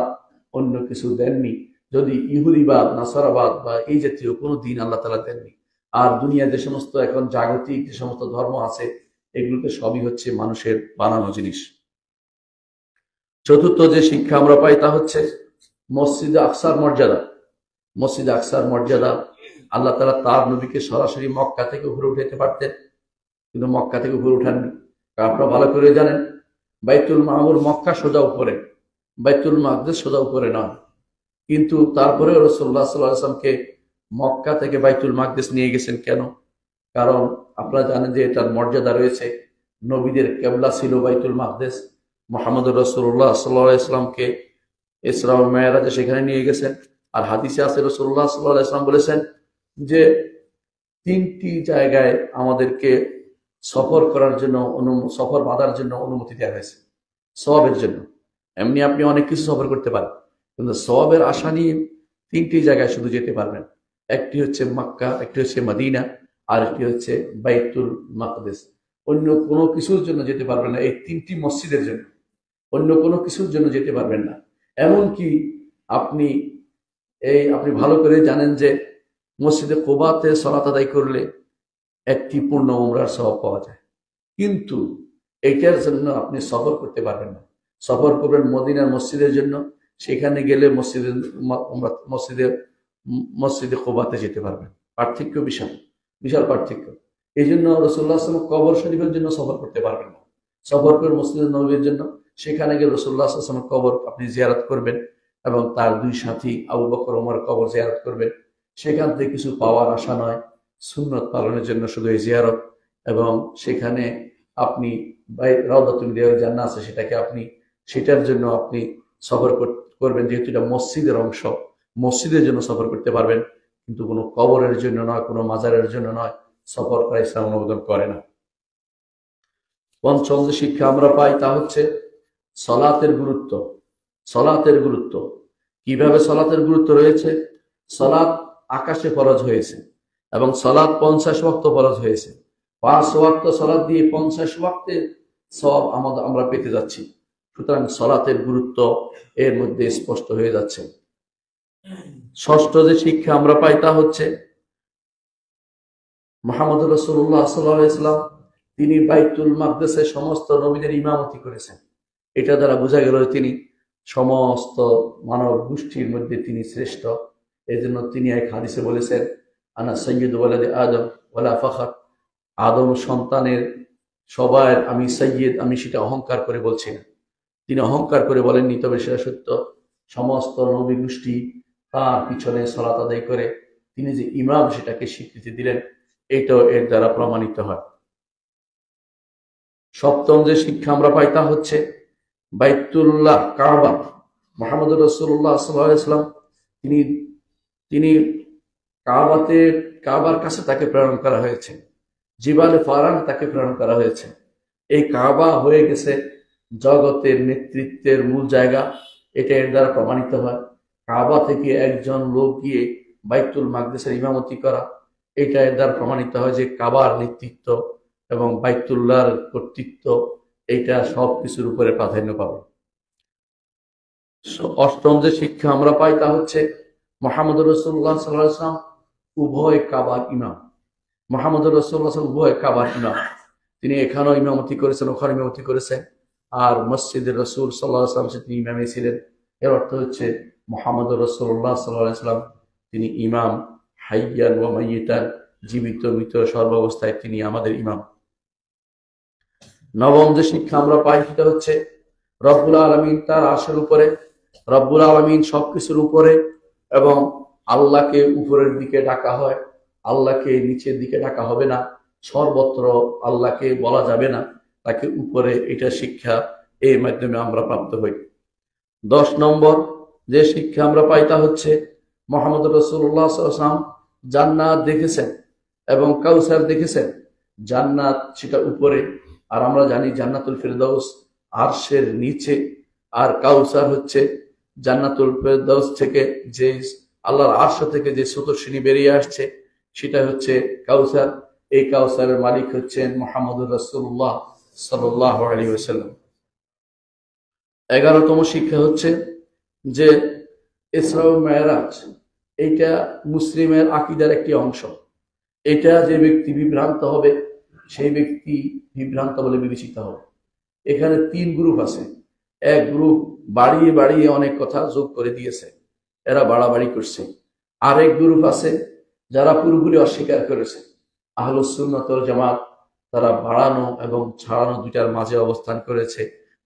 অন্য কিছু দেননি। যদি ইহুদিবাদ, নাসারাবাদ বা এই জাতীয় কোনো দিন আল্লাহ তাআলা দেননি। আর দুনিয়া যে সমস্ত এখন জাগতিক যে সমস্ত ধর্ম আছে, এগুলোতে সবই হচ্ছে মানুষের বানানো জিনিস। চতুর্থ যে শিক্ষা আমরা পাই তা হচ্ছে মসজিদে আকসার মর্যাদা। মসজিদে আকসার মর্যাদা, আল্লাহ তাআলা তার নবীকে সরাসরি মক্কা থেকে উপরে উঠাইতে পারতেন, কিন্তু মক্কা থেকে উপরে উঠাননি। আপনারা ভালো করে জানেন বাইতুল মামুর মক্কা সোজা উপরে, বাইতুল মাকদিস সোজা উপরে নয়। কিন্তু তারপরে রাসূলুল্লাহ সাল্লাল্লাহু আলাইহি ওয়াসাল্লামকে মক্কা থেকে বাইতুল মাকদিস নিয়ে গেছেন কেন? কারণ আপনারা জানেন যে এটার মর্যাদা রয়েছে। নবীদের কিবলা ছিল বাইতুল মাকদিস। মুহাম্মদ রাসূলুল্লাহ সাল্লাল্লাহু আলাইহি ওয়াসাল্লামকে ইসরা ও মিরাজে সেখানে নিয়ে গেছেন। আর হাদিসে আছে রাসূলুল্লাহ সাল্লাল্লাহু আলাইহি ওয়াসাল্লাম বলেছেন যে তিনটি জায়গায় আমাদেরকে সফর করার জন্য, সফর বাঁধার জন্য অনুমতি দেওয়া হয়েছে সওয়াবের জন্য। এমনি আপনি অনেক কিছু সফর করতে পারেন, কিন্তু সওয়াবের আশা নিয়ে তিনটি জায়গায় শুধু যেতে পারবেন। একটি হচ্ছে মক্কা, একটি হচ্ছে মদিনা, আর একটি হচ্ছে বাইতুল মাকদিস। অন্য কোনো কিছুর জন্য যেতে পারবেন না, এই তিনটি মসজিদের জন্য, অন্য কোনো কিছুর জন্য যেতে পারবেন না। এমনকি আপনি ভালো করে জানেন যে মসজিদে কুবাতে সালাত আদায় করলে একটি পূর্ণ উমরার সওয়াব পাওয়া যায়, কিন্তু এটার জন্য আপনি সফর করতে পারবেন না। সফর করবেন মদিনার মসজিদের জন্য, সেখানে গেলে মসজিদে কুবাতে যেতে পারবেন। পার্থক্য বিশাল, বিশাল পার্থক্য। এই জন্য রাসূলুল্লাহ সাল্লাল্লাহু আলাইহি ওয়াসাল্লাম কবর শরীফের জন্য সফর করতে পারবেন না। সফর করে মসজিদে নববীর জন্য, সেখানে গিয়ে রাসূলুল্লাহ সাল্লাল্লাহু আলাইহি ওয়াসাল্লামের কবর আপনি জিয়ারত করবেন এবং তার দুই সাথী আবু বকর ওমর কবর জিয়ারত করবেন। সেখান থেকে কিছু পাওয়ার আশা নয়, সুন্নত পালনের জন্য শুধু এই জিয়ারত। এবং সেখানে আপনি রাউদাতুল মিনাল জান্নাহ আছে, সেটার জন্য আপনি সফর করবেন, যেহেতু এটা মসজিদের অংশ, মসজিদের জন্য সফর করতে পারবেন, কিন্তু কোনো কবরের জন্য নয়, কোনো মাজারের জন্য নয়। সফর করা ইসলাম অনুমোদন করে না। পঞ্চম যে শিক্ষা আমরা পাই তা হচ্ছে সলাতের গুরুত্ব। সলাতের গুরুত্ব, কিভাবে সলাতের গুরুত্ব রয়েছে? সলাত আকাশে ফরজ হয়েছে এবং সলাত 50 ওয়াক্ত ফরজ হয়েছে। 5 ওয়াক্ত সলাত দিয়ে 50 ওয়াক্তের সওয়াব আমরা পেতে যাচ্ছি। সুতরাং সলাতের গুরুত্ব এর মধ্যে স্পষ্ট হয়ে যাচ্ছে। ষষ্ঠ যে শিক্ষা আমরা পাই তা হচ্ছে মুহাম্মদ রাসূলুল্লাহ সাল্লাল্লাহু আলাইহি ওয়াসাল্লাম তিনি বাইতুল মাকদিসে সমস্ত নবীদের ইমামতি করেছেন। এটা দ্বারা বোঝা গেল তিনি সমস্ত মানব গোষ্ঠীর মধ্যে তিনি শ্রেষ্ঠ। এই জন্য তিনি এক হাদিসে বলেছেন আনা সাইয়্যিদু ওয়ালাদি আদম ওয়ালা ফখর, আদম সন্তানের সবার আমি সাইয়্যিদ, আমি সেটা অহংকার করে বলছি না। তিনি অহংকার করে বলেননি, তবে সেটা সত্য। সমস্ত নবী গোষ্ঠী তার পিছনে সালাত আদায় করে তিনি যে ইমাম সেটাকে স্বীকৃতি দিলেন, এটাও এর দ্বারা প্রমাণিত হয়। সপ্তম যে শিক্ষা আমরা পাই তা হচ্ছে বাইতুল্লাহ কাবা, মুহাম্মদ রাসূলুল্লাহ সাল্লাল্লাহু আলাইহি ওয়াসাল্লাম তিনি তিনি কাবার কাছে তাকে প্রেরণ করা হয়েছে, জিবালে ফারান তাকে প্রেরণ করা হয়েছে। এই কাবা হয়ে গেছে জগতের নেতৃত্বের মূল জায়গা, এটা এর দ্বারা প্রমাণিত হয়। কাবা থেকে একজন লোক গিয়ে বাইতুল মাকদিসের ইমামতি করা, এটা এর দ্বারা প্রমাণিত হয় যে কাবার নেতৃত্ব এবং বাইতুল্লাহর কর্তৃত্ব এটা সব কিছুর উপরে প্রাধান্য পাবে। অষ্টম যে শিক্ষা আমরা পাই তা হচ্ছে মুহাম্মদ রাসূলুল্লাহ সাল্লাল্লাহু আলাইহি ওয়াসাল্লাম উভয় কাবার ইমাম। মুহাম্মদ রাসূলুল্লাহ উভয় কাবার ইমাম, তিনি এখানেও ইমামতি করেছেন, ওখানে ইমামতি করেছেন, আর মসজিদের রাসূল সাল্লাল্লাহু আলাইহি ওয়াসাল্লাম তিনি ইমামে ছিলেন। এর অর্থ হচ্ছে মুহাম্মদ রাসূলুল্লাহ সাল্লাল্লাহু আলাইহি ওয়াসাল্লাম তিনি ইমাম, হাইয়ান ওয়া মাইয়িতান, জীবিত মৃত সর্বাবস্থায় তিনি আমাদের ইমাম। নবম যে শিক্ষা আমরা পাই সেটা হচ্ছে রব্বুল আলামিন তার আরশের উপরে, রব্বুল আলামিন সবকিছুর উপরে, এবং আল্লাহকে উপরের দিকে ডাকা হয়, আল্লাহকে নিচের দিকে ডাকা হবে না, সর্বত্র আল্লাহকে বলা যাবে না, তাকে উপরে, এটা শিক্ষা এর মাধ্যমে আমরা প্রাপ্ত হই। 10 নম্বর যে শিক্ষা আমরা পাই তা হচ্ছে মুহাম্মদ রাসূলুল্লাহ সাল্লাল্লাহু আলাইহি ওয়াসাল্লাম জান্নাত দেখেছেন এবং কাউসার দেখেছেন। জান্নাত সেটা উপরে, আর আমরা জানি জান্নাতুল ফেরদাউস আরশের নিচে, আর কাউসার হচ্ছে জান্নাতুল ফেরদাউস থেকে যে আল্লাহর আরশ থেকে যে স্রোতস্বিনী বেরিয়ে আসছে সেটা হচ্ছে কাউসার। এই কাউসারের মালিক হচ্ছেন মুহাম্মদুর রাসূলুল্লাহ সাল্লাল্লাহু আলাইহি ওয়াসাল্লাম। 11তম শিক্ষা হচ্ছে যে ইসরা ও মেরাজ এইটা মুসলিমের আকীদার একটি অংশ। এটা যে ব্যক্তি বিভ্রান্ত হবে সেই ব্যক্তি বিভ্রান্ত বলে বিবেচিত হবে। এখানে 3 গ্রুপ আছে। এক গ্রুপ বাড়িয়ে বাড়িয়ে অনেক কথা যোগ করে দিয়েছে, এরা বাড়াবাড়ি করছে। আরেক গ্রুপ আছে যারা পুরোপুরি অস্বীকার করেছে, আহলুস সুন্নাত ওয়াল জামাত, তারা বাড়ানো এবং ছাড়ানো দুইটার মাঝে অবস্থান করেছে।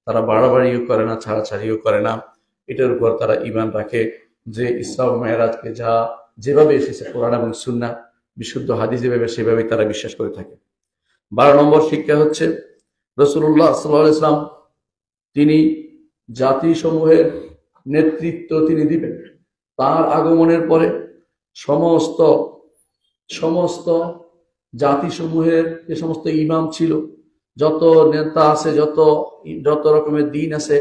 তারা বাড়াবাড়িও করে না, ছাড়াছাড়িও করে না। এটার উপর তারা ঈমান রাখে যে ইসরা ও মেরাজকে যেভাবে এসেছে কোরআন এবং সুন্নাহ বিশুদ্ধ হাদিস যেভাবে, সেভাবে তারা বিশ্বাস করে থাকে। 12 নম্বর শিক্ষা হচ্ছে রাসূলুল্লাহ সাল্লাল্লাহু আলাইহি ওয়াসাল্লাম তিনি জাতিসমূহের নেতৃত্ব তিনি দিবেন। তার আগমনের পরে সমস্ত জাতিসমূহের যে সমস্ত ইমাম ছিল, যত নেতা আছে, যত রকমের দিন আছে,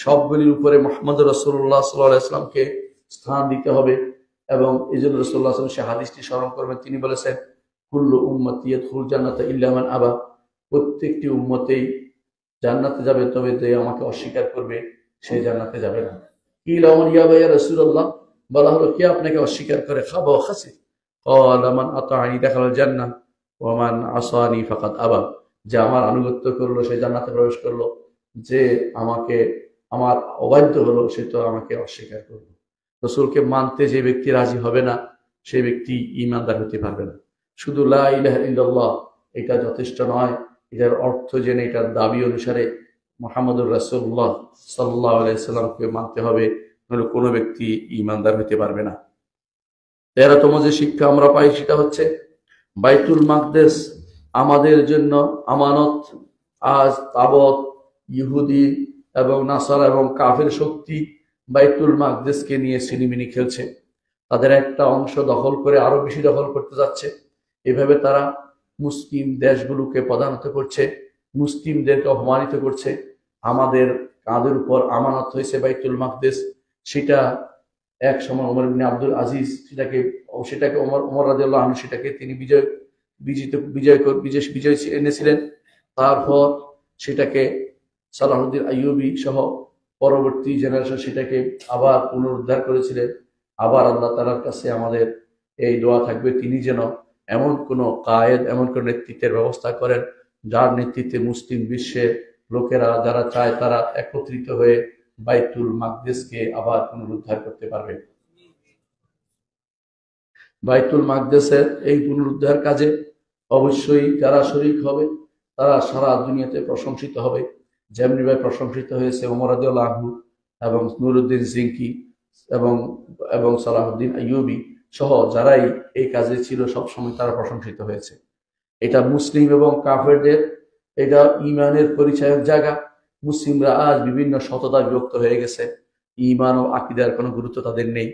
সবগুলির উপরে মুহাম্মদ রাসূলুল্লাহ সাল্লাল্লাহু আলাইহি ওয়াসাল্লামকে স্থান দিতে হবে। এবং এই জন্য রাসূলুল্লাহ সাল্লাল্লাহু আলাইহি ওয়াসাল্লাম সে হাদিসটি স্মরণ করবেন, তিনি বলেছেন কুল্লু উম্মতি ইয়াদখুলুল জান্নাতা ইল্লা মান আবা, প্রত্যেকটি উম্মতেই জান্নাতে যাবে, তবে যে আমাকে অস্বীকার করবে সে জান্নাতে যাবে না। কিলা মান ইয়া রাসূলুল্লাহ, বলা হলো কে আপনাকে অস্বীকার করে? খাবা ওয়া খাসি। ক্বালা মান আতাআনি দাখালাল জান্নাহ ওয়া মান আসানি ফাকাদ আবা, যে আমার আনুগত্য করলো সে জান্নাতে প্রবেশ করলো, যে আমার অবাধ্য হলো সে তো আমাকে অস্বীকার করলো। রাসূলকে মানতে যে ব্যক্তি রাজি হবে না সেই ব্যক্তি ঈমানদার হতে পারবে না। শুধু লা ইলাহা ইল্লাল্লাহ এটা যথেষ্ট নয়, এটার অর্থ জেনে, এটার দাবি অনুসারে মুহাম্মদুর রাসূলুল্লাহ সাল্লাল্লাহু আলাইহি ওয়াসাল্লামকে মানতে হবে, নইলে কোনো ব্যক্তি ঈমানদার হতে পারবে না। 13তম যে শিক্ষা আমরা পাই সেটা হচ্ছে বাইতুল মাকদিস আমাদের জন্য আমানত। আজ তাবৎ ইহুদি এবং নাসারা এবং কাফের শক্তি বাইতুল মাকদিসকে নিয়ে সিনেমিনি খেলছে। তাদের একটা অংশ দখল করে আরো বেশি দখল করতে যাচ্ছে। এভাবে তারা মুসলিম দেশগুলোকে প্রধানত করছে, মুসলিমদেরকে অপমানিত করছে। আমাদের কাঁধের উপর আমানত হয়েছে বাইতুল মাকদিস, সেটা এক সময় ওমর ইবনে আব্দুল আজিজ সেটাকে ওমর রাদিয়াল্লাহু আনহু সেটাকে তিনি বিজয় এনেছিলেন। তারপর সেটাকে সালাহুদ্দিন আইয়ুবী সহ পরবর্তী জেনারেশন সেটাকে আবার পুনরুদ্ধার করেছিলেন। আবার আল্লাহ তাআলার কাছে আমাদের এই দোয়া থাকবে, তিনি যেন এমন কোন কায়েদ, এমন কোন নেতৃত্বের ব্যবস্থা করেন যার নেতৃত্বে মুসলিম বিশ্বের লোকেরা যারা চায় তারা একত্রিত হয়ে বাইতুল মাকদিসকে আবার পুনরুদ্ধার করতে পারবে। বাইতুল মাকদিসের এই পুনরুদ্ধার কাজে অবশ্যই যারা শরীক হবে তারা সারা দুনিয়াতে প্রশংসিত হবে। যেমনিভাবে প্রশংসিত হয়েছে ওমর রাদিয়াল্লাহু আনহু এবং নুরউদ্দিন জিঙ্কি এবং সালাহুদ্দিন আইয়ুবী, সহ যারাই এই কাজে ছিল সবসময় তারা প্রশংসিত হয়েছে। এটা মুসলিম এবং কাফেরদের এটা ইমানের পরিচয়ের জায়গা। মুসলিমরা আজ বিভিন্ন শততা বিভক্ত হয়ে গেছে, ইমান ও আকীদার কোনো গুরুত্ব তাদের নেই।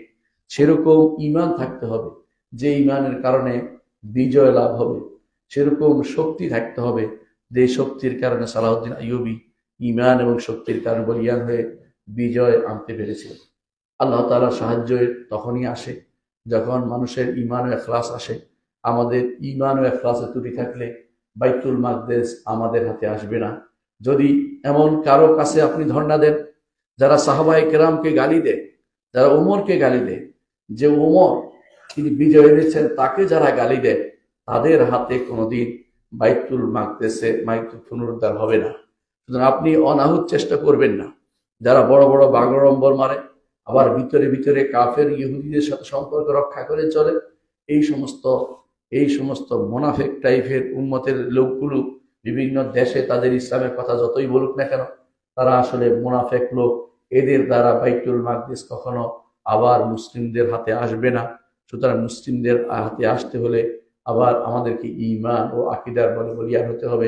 সেরকম ইমান থাকতে হবে যে ইমানের কারণে বিজয় লাভ হবে, সেরকম শক্তি থাকতে হবে যে শক্তির কারণে সালাউদ্দিন আইয়ুবী ইমান এবং শক্তির কারণে বলিয়ান হয়ে বিজয় আনতে পেরেছিল। আল্লাহ তাআলার সাহায্য তখনই আসে যখন মানুষের ইমান ও ইখলাস আসে। আমাদের ইমান ও ইখলাসে ত্রুটি থাকলে বাইতুল মাকদেস আমাদের হাতে আসবে না। যদি এমন কারো কাছে আপনি ধর্ণা দেন যারা সাহাবায়ে কেরামকে গালি দেয়, যারা ওমরকে গালি দেয়, যে ওমর তিনি বিজয় এনেছেন তাকে যারা গালি দেয়, তাদের হাতে কোনোদিন বাইতুল মাকদেসে পুনরুদ্ধার হবে না। সুতরাং আপনি অনাহুত চেষ্টা করবেন না। যারা বড় বড় বাগড়ম্বর মারে, আবার ভিতরে ভিতরে কাফের ইহুদিদের সাথে সম্পর্ক রক্ষা করে চলে, এই সমস্ত মোনাফেক টাইপের উম্মতের লোকগুলো বিভিন্ন দেশে তাদের ইসলামের কথা যতই বলুক না কেন, তারা আসলে মোনাফেক লোক। এদের দ্বারা বাইতুল মাকদিস কখনো আবার মুসলিমদের হাতে আসবে না। সুতরাং মুসলিমদের হাতে আসতে হলে আবার আমাদেরকে ঈমান ও আকীদার বলে বলিয়ান হতে হবে,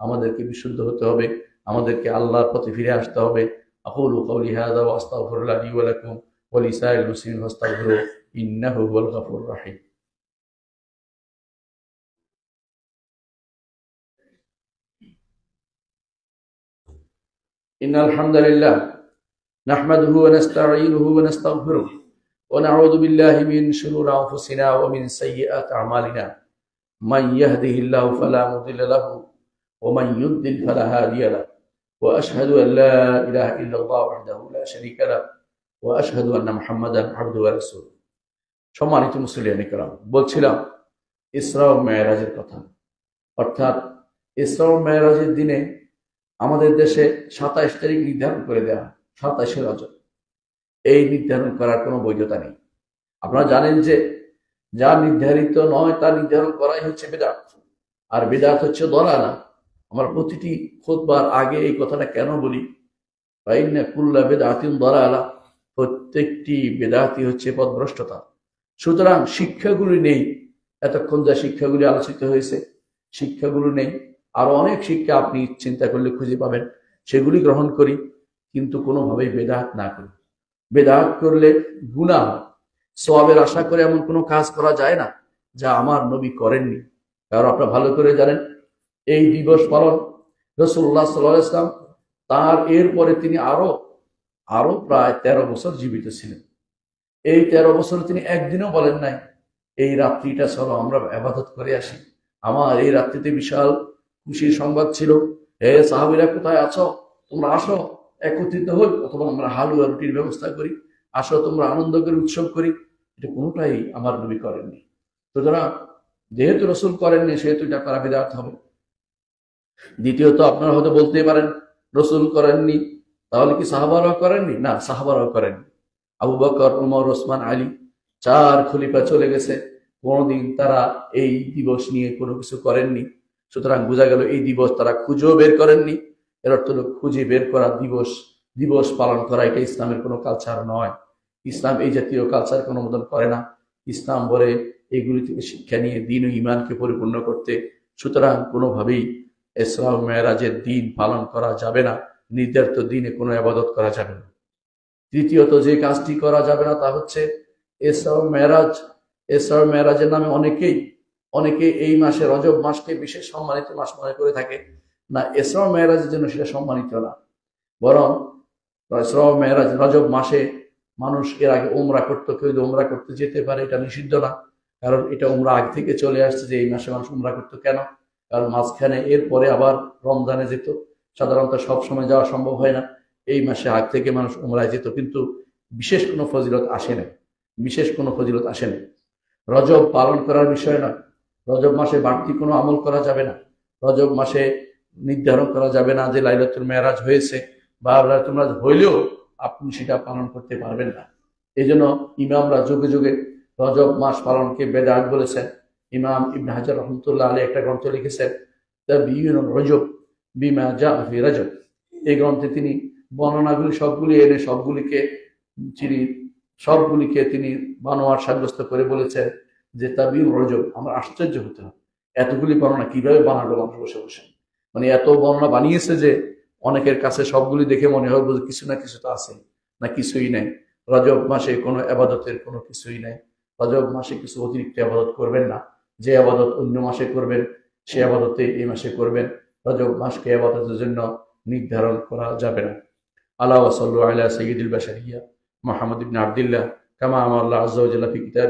আমাদেরকে বিশুদ্ধ হতে হবে, আমাদেরকে আল্লাহর পথে ফিরে আসতে হবে। আকুলু কাওলি হাযা ওয়া আস্তাগফিরুল্লাহ লি ওয়া লাকুম ওয়া লিসাইরিল মুসলিমিন ফাস্তাগফিরুহু ইন্নাহু হুয়াল গফুরুর রাহিম। ইন্নাল হামদালিল্লাহ নাহমাদুহু ওয়া নাস্তাঈনুহু ওয়া নাস্তাগফিরুহু ওয়া নাউযু বিল্লাহি মিন শুরুরি আনফুসিনা ওয়া মিন সাইয়্যাতি আমালিনা মান ইয়াহদিহিল্লাহু ফালা মুদিল্লা লাহু ওয়া মান ইউদ্লিল ফালা হাদিয়া লাহু ওয়া আশহাদু আন লা ইলাহা ইল্লাল্লাহ ওয়াহদাহু লা শারীকা লাহু ওয়া আশহাদু আন্না মুহাম্মাদান আবদুহু ওয়া রাসূলুহু। সম্মানিত মুসলিয়ান ইকরাম, বলছিলাম ইসরা ও মেরাজের কথা। অর্থাৎ ইসরা ও মেরাজের দিনে আমাদের দেশে 27 তারিখ নির্ধারণ করে দেওয়া, 27শে রজব। এই নির্ধারণ করার কোনো বৈধতা নেই। আপনারা জানেন যে যা নির্ধারিত নয় তা নির্ধারণ করাই হচ্ছে বিদআত, আর বিদআত হচ্ছে দলালা। আমরা প্রতিটি খুতবার আগে এই কথাটা কেন বলি? ফাইন্না কুল্লা বিদআতিন দলালা, প্রত্যেকটি বিদআতই হচ্ছে পথভ্রষ্টতা। সুতরাং শিক্ষাগুলি নেই, এতক্ষণ যা শিক্ষাগুলি আলোচিত হয়েছে শিক্ষাগুলো নেই। আরো অনেক শিক্ষা আপনি চিন্তা করলে খুঁজে পাবেন, সেগুলি গ্রহণ করি, কিন্তু কোনোভাবেই বেদাত না করি। বেদাত করলে গুনাহ হয়। সওয়াবের আশা করে এমন কোনো কাজ করা যায় না যা আমার নবী করেননি। কারণ আপনারা ভালো করে জানেন এই দিবস পালন রাসূলুল্লাহ সাল্লাল্লাহু আলাইহি ওয়াসাল্লাম তার এরপরে তিনি আরো প্রায় 13 বছর জীবিত ছিলেন। এই 13 বছর তিনি একদিনও বলেন নাই এই রাত্রিটা চলো আমরা ইবাদত করে আসি। আমার এই রাত্রিতে বিশাল খুশির সংবাদ ছিল, হে সাহাবীরা কোথায় আছো, তোমরা আসো একত্রিত হই, অথবা আমরা হালুয়া রুটির ব্যবস্থা করি, আসো তোমরা আনন্দ করে উৎসব করি। এটা কোনোটাই আমার নবী করেননি। সুতরাং যেহেতু রাসূল করেননি সেহেতু এটা করা বিদআত হবে। দ্বিতীয়ত আপনারা হয়তো বলতেই পারেন রাসূল করেননি, তাহলে কি সাহাবারাও করেননি? না, সাহাবারাও করেননি। আবু বকর, ওমর, ওসমান, আলী 4 খলিফা চলে গেছে, কোনোদিন তারা এই দিবস নিয়ে কোনো কিছু করেননি। সুতরাং বোঝা গেল এই দিবস তারা খুঁজেও বের করেননি। এর অর্থ হলো খুঁজে বের করা দিবস পালন করা এটা ইসলামের কোনো কালচার নয়। ইসলাম এই জাতীয় কালচার কোনো অনুমোদন করে না। ইসলাম বলে এগুলি থেকে শিক্ষা নিয়ে দ্বীন ও ঈমানকে পরিপূর্ণ করতে। সুতরাং কোনোভাবেই ইসরা ও মেরাজের দিন পালন করা যাবে না, নির্ধারিত দিনে কোনো ইবাদত করা যাবে না। তৃতীয়ত যে কাজটি করা যাবে না তা হচ্ছে ইসরা ও মেরাজ। ইসরা ও মেরাজের নামে অনেকে এই মাসে রজব মাসকে বিশেষ সম্মানিত মাস মনে করে থাকে। না, ইসরা ও মেরাজের জন্য সেটা সম্মানিত না, বরং ইসরা ও মেরাজ রজব মাসে মানুষ এর আগে উমরা করতো, কেউ যদি উমরা করতে যেতে পারে এটা নিষিদ্ধ না, কারণ এটা উমরা আগ থেকে চলে আসছে যে এই মাসে মানুষ উমরা করতো কেন? কারণ মাঝখানে এরপরে আবার রমজানে যেত, সাধারণত সব সময় যাওয়া সম্ভব হয় না। এই মাসে আগ থেকে মানুষ উমরায় যেত, কিন্তু বিশেষ কোনো ফজিলত আসে না। রজব পালন করার বিষয় না, রজব মাসে বাড়তি কোনো আমল করা যাবে না। রজব মাসে নির্ধারণ করা যাবে না যে লাইলাতুল মেরাজ হয়েছে বা লাইলাতুল মেরাজ হইলেও আপনি সেটা পালন করতে পারবেন না। এই জন্য ইমামরা যুগে যুগে রজব মাস পালনকে বেদাত বলেছেন। ইমাম ইবনে হাজার রহমতুল্লাহ আলাইহি একটা গ্রন্থ লিখেছেন তাবয়ীনুর রজব বিমা জাআ ফি রজব। এই গ্রন্থে তিনি বর্ণনাগুলি সবগুলি এনে সবগুলিকে তিনি সবগুলিকে তিনি বানোয়ার সাব্যস্ত করে বলেছেন যে তাবিউন রজব। আমরা আশ্চর্য হতে হবে, এতগুলি বর্ণনা কিভাবে বানালো মানুষ বসে বসে। মানে এত বর্ণনা বানিয়েছে যে অনেকের কাছে সবগুলি দেখে মনে হয় বুঝে কিছু না কিছু তো আছে, না কিছুই নাই। রজব মাসে কোনো আবাদতের কোনো কিছুই নাই। রজব মাসে কিছু অতিরিক্ত আবাদত করবেন না, যে আবাদত অন্য মাসে করবেন সে আবাদতে এই মাসে করবেন। রজব মাসকে আবাদতের জন্য নির্ধারণ করা যাবে না। আল্লাহ ওয়া সাল্লু আলা সাইয়্যিদিল বাশারিয়া মুহাম্মদ ইবনে আব্দুল্লাহ কামা আমারা আল্লাহ আযজা ওয়া জাল্লা ফি কিতাব।